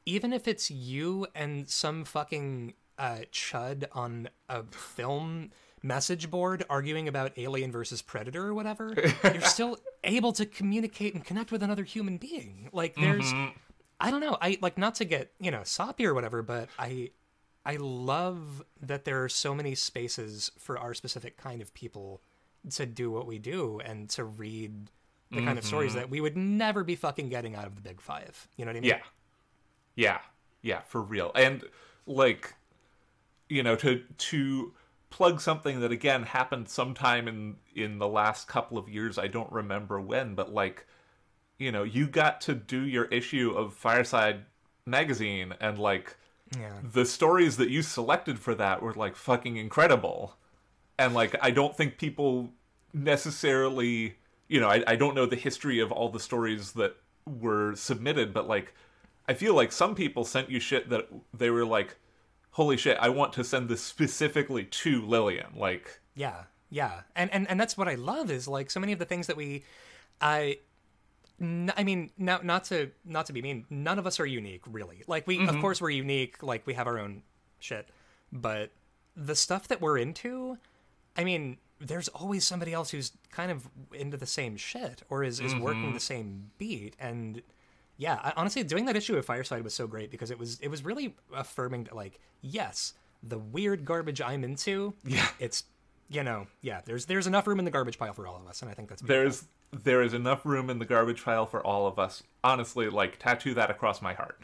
even if it's you and some fucking chud on a film message board arguing about Alien versus Predator or whatever, you're still able to communicate and connect with another human being. Like, there's, I don't know, I like, not to get, you know, soppy or whatever, but I love that there are so many spaces for our specific kind of people to do what we do and to read the kind of stories that we would never be fucking getting out of the big five. You know what I mean? Yeah, for real. And, like, you know, to plug something that, again, happened sometime in the last couple of years, I don't remember when, but, like, you know, you got to do your issue of Fireside magazine, and, like, the stories that you selected for that were, like, fucking incredible. And, like, I don't think people necessarily, you know, I don't know the history of all the stories that were submitted, but, like, I feel like some people sent you shit that they were like, holy shit, I want to send this specifically to Lillian. Like, yeah. And that's what I love, is, like, so many of the things that I mean, not to be mean, none of us are unique, really. Like, we, of course, we're unique. Like, we have our own shit, but the stuff that we're into, I mean, there's always somebody else who's kind of into the same shit or is working the same beat. And yeah, honestly, doing that issue of Fireside was so great because it was really affirming that, like, yes, the weird garbage I'm into, it's, you know, there's enough room in the garbage pile for all of us, and I think that's beautiful. There is enough room in the garbage pile for all of us. Honestly, like, tattoo that across my heart.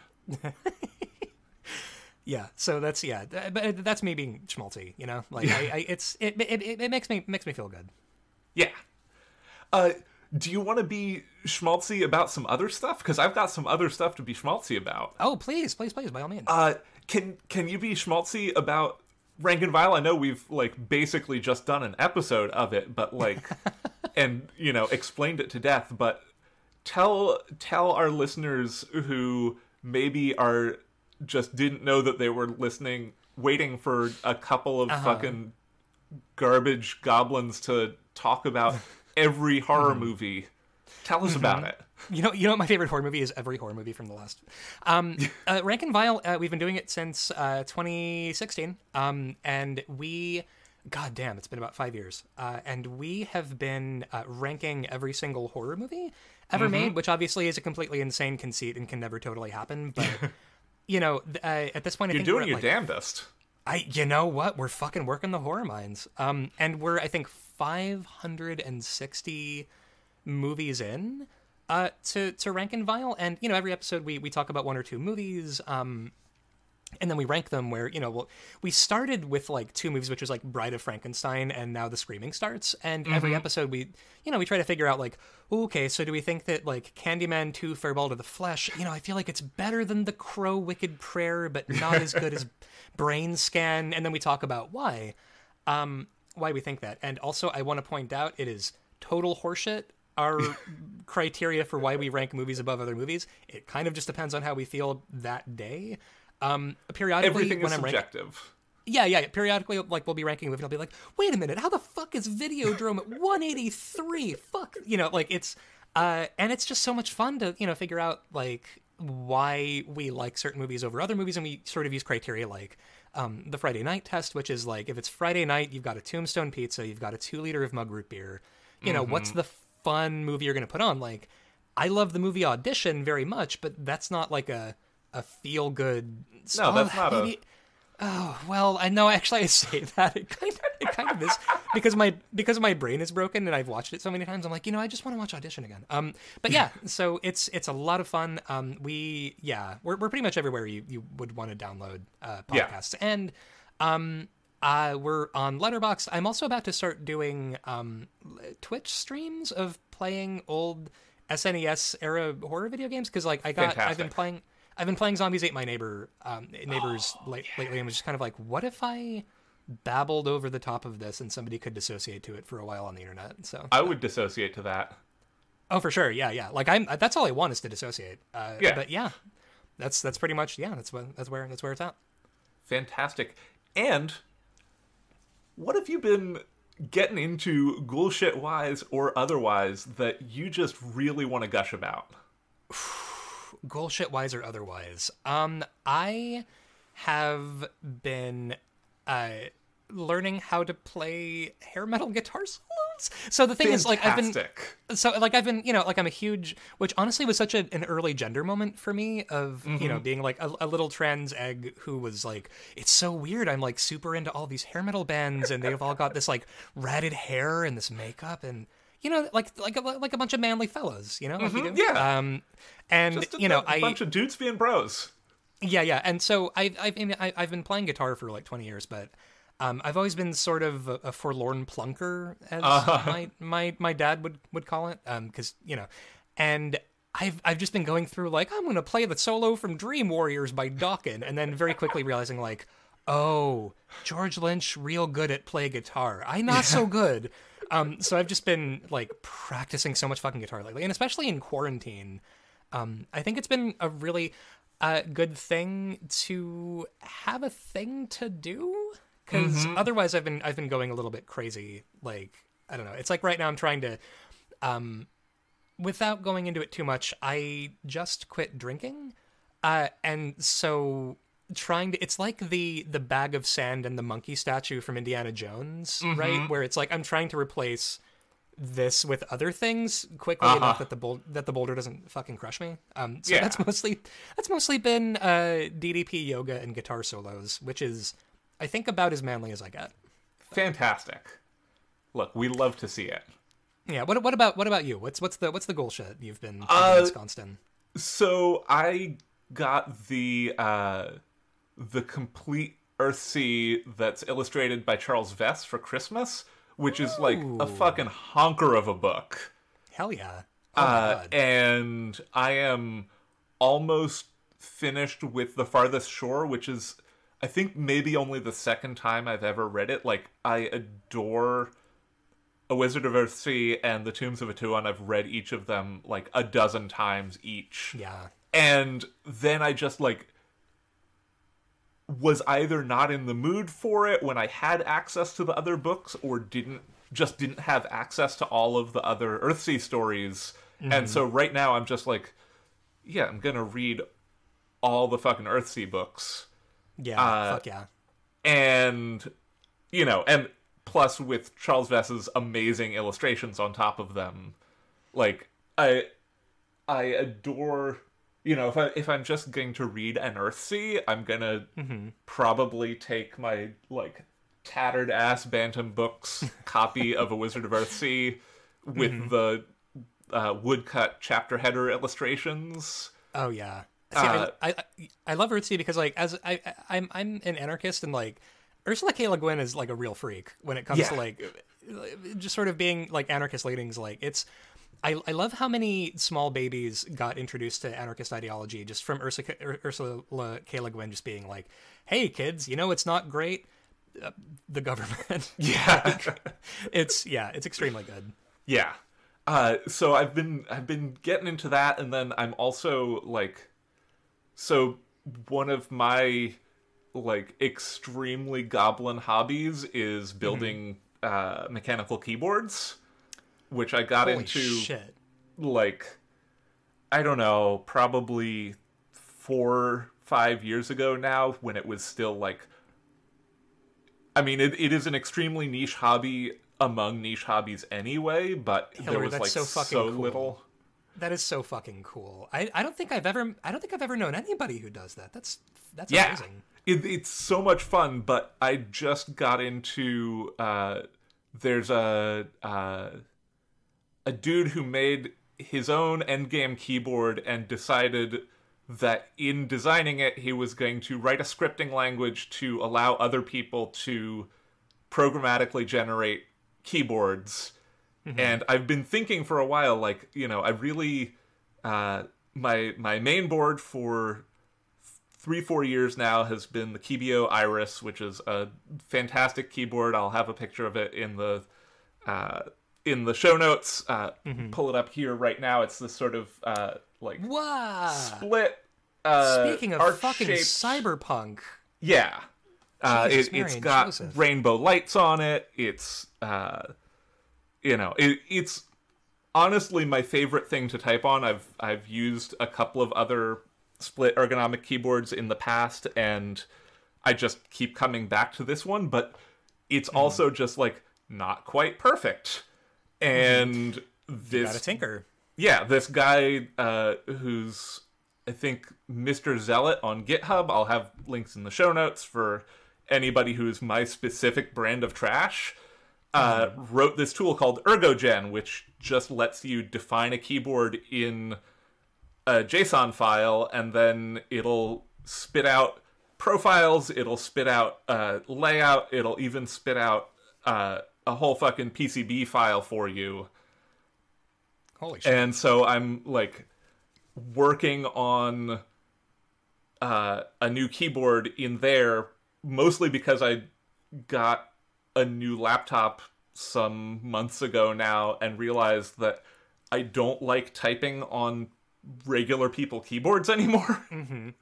Yeah, so that's, but that's me being schmaltzy, you know? Like, it makes me feel good. Yeah. Do you want to be schmaltzy about some other stuff? Because I've got some other stuff to be schmaltzy about. Oh, please, by all means. Can you be schmaltzy about Rank and File? I know we've, like, basically just done an episode of it, but, like, and, you know, explained it to death, but tell our listeners who maybe just didn't know that they were waiting for a couple of fucking garbage goblins to talk about every horror movie. Tell us about it. You know what my favorite horror movie is? Every horror movie from the last. Rank and File, we've been doing it since 2016. And we, goddamn, it's been about 5 years. And we have been ranking every single horror movie ever made, which obviously is a completely insane conceit and can never totally happen. But, you know, at this point, I think you're doing your like, damnedest. You know what? We're fucking working the horror minds. And we're, I think, 560 movies in to Rank and File, and, you know, every episode we talk about one or two movies. And then we rank them where, we started with like 2 movies, which was like Bride of Frankenstein and Now the Screaming Starts. And every episode we try to figure out like, okay, so do we think that like Candyman 2 Farewell to the Flesh, I feel like it's better than The Crow Wicked Prayer, but not as good as Brain Scan. And then we talk about why we think that. And also I want to point out it is total horseshit. Our criteria for why we rank movies above other movies, it kind of just depends on how we feel that day. Periodically, everything when is I'm subjective. Yeah. Periodically, like we'll be ranking a movie, and I'll be like, "Wait a minute, how the fuck is Videodrome at 183? Fuck, like it's, and it's just so much fun to figure out like why we like certain movies over other movies, and we sort of use criteria like the Friday night test, which is like if it's Friday night, you've got a Tombstone pizza, you've got a 2-liter of mug root beer. What's the fun movie you're going to put on? Like, I love the movie Audition very much, but that's not like a feel good. No, that's not a. Oh well, I know. Actually, I say that it kind of is because my brain is broken and I've watched it so many times. I'm like, I just want to watch Audition again. But yeah, so it's a lot of fun. We're pretty much everywhere you would want to download podcasts, and we're on Letterboxd. I'm also about to start doing Twitch streams of playing old SNES era horror video games because like I've been playing Zombies Ate My Neighbors lately, and was just kind of like, what if I babbled over the top of this and somebody could dissociate to it for a while on the internet? So I would dissociate to that. Oh, for sure, yeah. Like that's all I want is to dissociate. But yeah, that's pretty much that's where it's at. Fantastic. And what have you been getting into, ghoul shit wise or otherwise, that you just really want to gush about? Ghoul shit wise or otherwise. I have been learning how to play hair metal guitar solos. So the thing is, like, I've been I'm a huge, which honestly was such an early gender moment for me of, being like a little trans egg who was like, it's so weird. I'm like super into all these hair metal bands and they've all got this like ratted hair and this makeup and, like a bunch of manly fellows, like you do. Yeah. And just a bunch of dudes being bros. Yeah. And so I've been playing guitar for like 20 years, but I've always been sort of a forlorn plunker, as my dad would call it, because and I've just been going through like, I'm gonna play the solo from Dream Warriors by Dawkins, and then very quickly realizing like, oh, George Lynch real good at play guitar, I not so good. So I've just been like practicing so much fucking guitar lately, and especially in quarantine. I think it's been a really good thing to have a thing to do, because otherwise I've been going a little bit crazy. Like, I don't know. It's like right now I'm trying to, without going into it too much, I just quit drinking, and so it's like the bag of sand and the monkey statue from Indiana Jones, right? Where it's like I'm trying to replace this with other things quickly enough that the boulder doesn't fucking crush me. So that's mostly been DDP, yoga, and guitar solos, which is, I think, about as manly as I get. Fantastic. Look, we love to see it. Yeah. What about you? What's the goal shit you've been ensconced in? So I got the complete Earthsea that's illustrated by Charles Vess for Christmas, which is like a fucking honker of a book. Hell yeah. Oh my God. And I am almost finished with The Farthest Shore, which is, I think, maybe only the second time I've ever read it. Like, I adore A Wizard of Earthsea and The Tombs of Atuan. I've read each of them like a dozen times each. Yeah. And then I just like was either not in the mood for it when I had access to the other books, or didn't have access to all of the other Earthsea stories. And so right now I'm just like, yeah, I'm gonna read all the fucking Earthsea books. Yeah, fuck yeah. And, and plus with Charles Vess's amazing illustrations on top of them, like, I adore... if I'm just going to read an Earthsea, I'm gonna probably take my, like, tattered ass Bantam Books copy of A Wizard of Earthsea with the woodcut chapter header illustrations. Oh, yeah. See, I love Earthsea because like I'm an anarchist, and like Ursula K. Le Guin is like a real freak when it comes to like just sort of being like anarchist leanings. Like it's I love how many small babies got introduced to anarchist ideology just from Ursula K. Le Guin just being like, hey kids, you know it's not great, the government. Yeah. it's extremely good. Yeah. So I've been getting into that, and then I'm also like, so one of my like extremely goblin hobbies is building mechanical keyboards, which I got Holy into shit. like, I don't know, probably 4-5 years ago now, when it was still like, I mean, it is an extremely niche hobby among niche hobbies anyway, but Hillary, there was that's like so cool. little. That is so fucking cool. I don't think I've ever known anybody who does that. That's Yeah. amazing. It's so much fun, but I just got into there's a dude who made his own endgame keyboard and decided that in designing it he was going to write a scripting language to allow other people to programmatically generate keyboards. And I've been thinking for a while, like, you know, I really my main board for 3-4 years now has been the Kibio Iris, which is a fantastic keyboard. I'll have a picture of it in the show notes. Pull it up here right now. It's this sort of like Wow. split. Speaking of fucking arch-shaped- cyberpunk, yeah, Jesus, Mary it's and got Joseph. rainbow lights on it. It's you know, it's honestly my favorite thing to type on. I've used a couple of other split ergonomic keyboards in the past, and I just keep coming back to this one, but it's also just like not quite perfect. And you gotta tinker. yeah, this guy who's, I think, Mr. Zealot on GitHub, I'll have links in the show notes for anybody who's my specific brand of trash, wrote this tool called ErgoGen, which just lets you define a keyboard in a JSON file, and then it'll spit out profiles, it'll spit out layout, it'll even spit out a whole fucking PCB file for you. Holy shit. And so I'm like working on a new keyboard in there, mostly because I got a new laptop some months ago now and realized that I don't like typing on regular people keyboards anymore.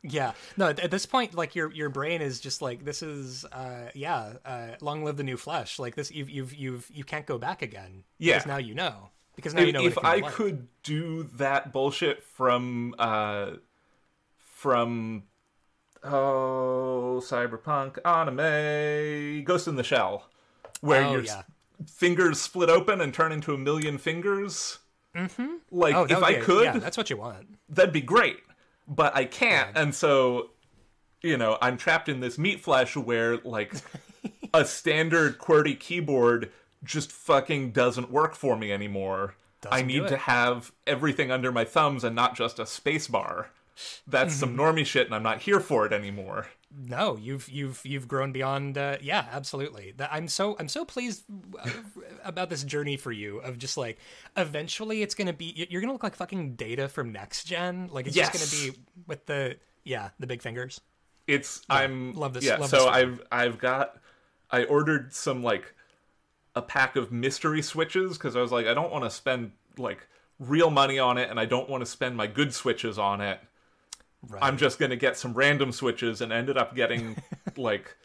Yeah. No, at this point, like your brain is just like, this is long live the new flesh. Like this, you can't go back again. Yeah. Because now you know. Because now you know. If I like. could do that bullshit from cyberpunk anime Ghost in the Shell, where your fingers split open and turn into a million fingers. Like, if I could, yeah, that's what you want. that'd be great. But I can't, and so, you know, I'm trapped in this meat flesh where, like, a standard QWERTY keyboard just fucking doesn't work for me anymore. I need to have everything under my thumbs and not just a space bar. That's some normie shit, and I'm not here for it anymore. No, you've grown beyond. Yeah, absolutely. I'm so pleased about this journey for you of just like eventually it's gonna be, you're gonna look like fucking Data from Next Gen. Like it's just gonna be with the big fingers. Love this. Yeah, love so this I ordered some like a pack of mystery switches because I was like, I don't want to spend like real money on it, and I don't want to spend my good switches on it. Right. I'm just going to get some random switches, and ended up getting, like,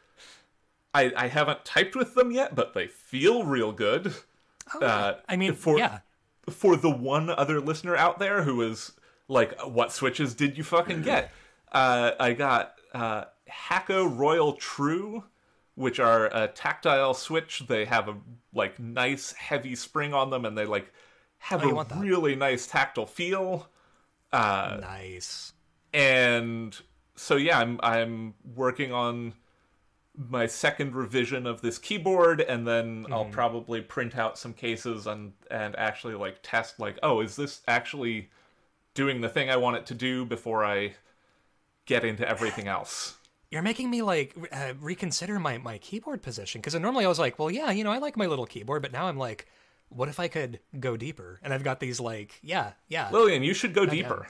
I haven't typed with them yet, but they feel real good. Oh, I mean, for the one other listener out there who is like, what switches did you fucking get? I got Hacko Royal True, which are a tactile switch. They have a, like, nice heavy spring on them, and they, like, have a really nice tactile feel. Nice. And so yeah, I'm working on my second revision of this keyboard, and then I'll probably print out some cases and actually like test, like, oh, is this actually doing the thing I want it to do before I get into everything else. You're making me like reconsider my keyboard position, because normally I was like, well, yeah, I like my little keyboard, but now I'm like, what if I could go deeper? And I've got these like, yeah. Lillian, you should go deeper.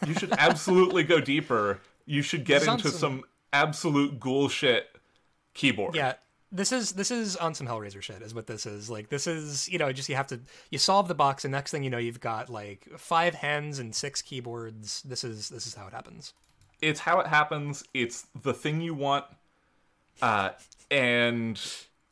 You should absolutely go deeper. You should get into some absolute ghoul shit keyboard. Yeah, this is on some Hellraiser shit is what this is. Like, this is, just you solve the box, and next thing you know, you've got like 5 hands and 6 keyboards. This is how it happens. It's how it happens. It's the thing you want. And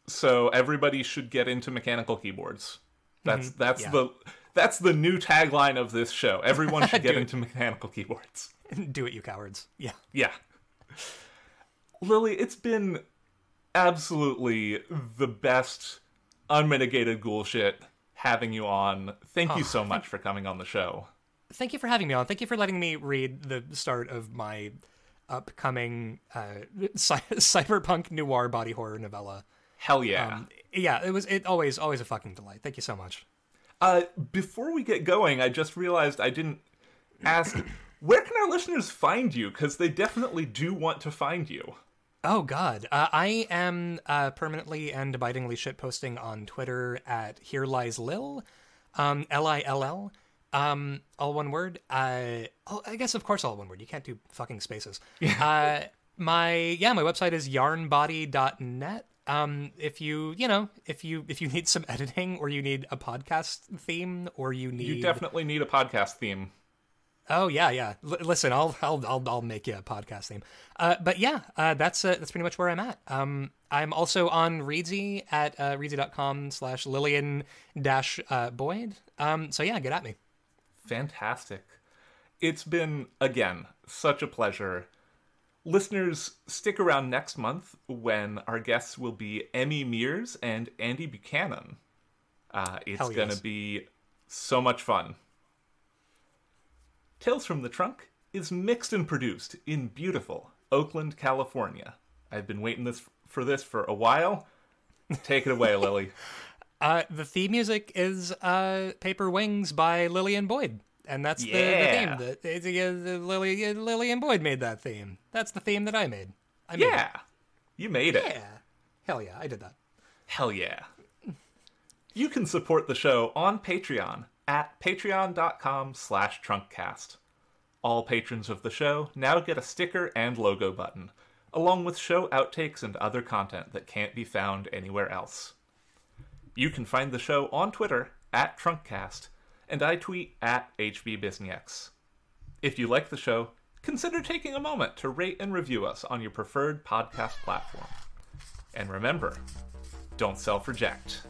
so everybody should get into mechanical keyboards. That's the new tagline of this show. Everyone should get into mechanical keyboards. Do it, you cowards. Yeah. Yeah. Lily, it's been absolutely the best unmitigated ghoul shit having you on. Thank you so much for coming on the show. Thank you for having me on. Thank you for letting me read the start of my upcoming cyberpunk noir body horror novella. Hell yeah. It always a fucking delight. Thank you so much. Before we get going, I just realized I didn't ask, where can our listeners find you? Because they definitely do want to find you. Oh, God. I am permanently and abidingly shitposting on Twitter at Here Lies Lil, Lill. All one word. I guess, of course, all one word. You can't do fucking spaces. My website is yarnbody.net. If you need some editing, or you need a podcast theme, or you definitely need a podcast theme. Oh yeah. Listen, I'll make you a podcast theme. That's pretty much where I'm at. I'm also on Reedsy at reedsy.com/Lillian-Boyd. So yeah, get at me. Fantastic. It's been, again, such a pleasure. Listeners, stick around next month when our guests will be Emmy Mears and Andy Buchanan. It's going to be so much fun. Tales from the Trunk is mixed and produced in beautiful Oakland, California. I've been waiting for this for a while. Take it away, Lily. The theme music is Paper Wings by Lillian Boyd. And that's the theme. Lillian Boyd made that theme. That's the theme that I made. You made it. Yeah. Hell yeah, I did that. Hell yeah. You can support the show on Patreon at patreon.com/trunkcast. All patrons of the show now get a sticker and logo button, along with show outtakes and other content that can't be found anywhere else. You can find the show on Twitter at Trunkcast, and I tweet at HBBisnieks. If you like the show, consider taking a moment to rate and review us on your preferred podcast platform. And remember, don't self-reject.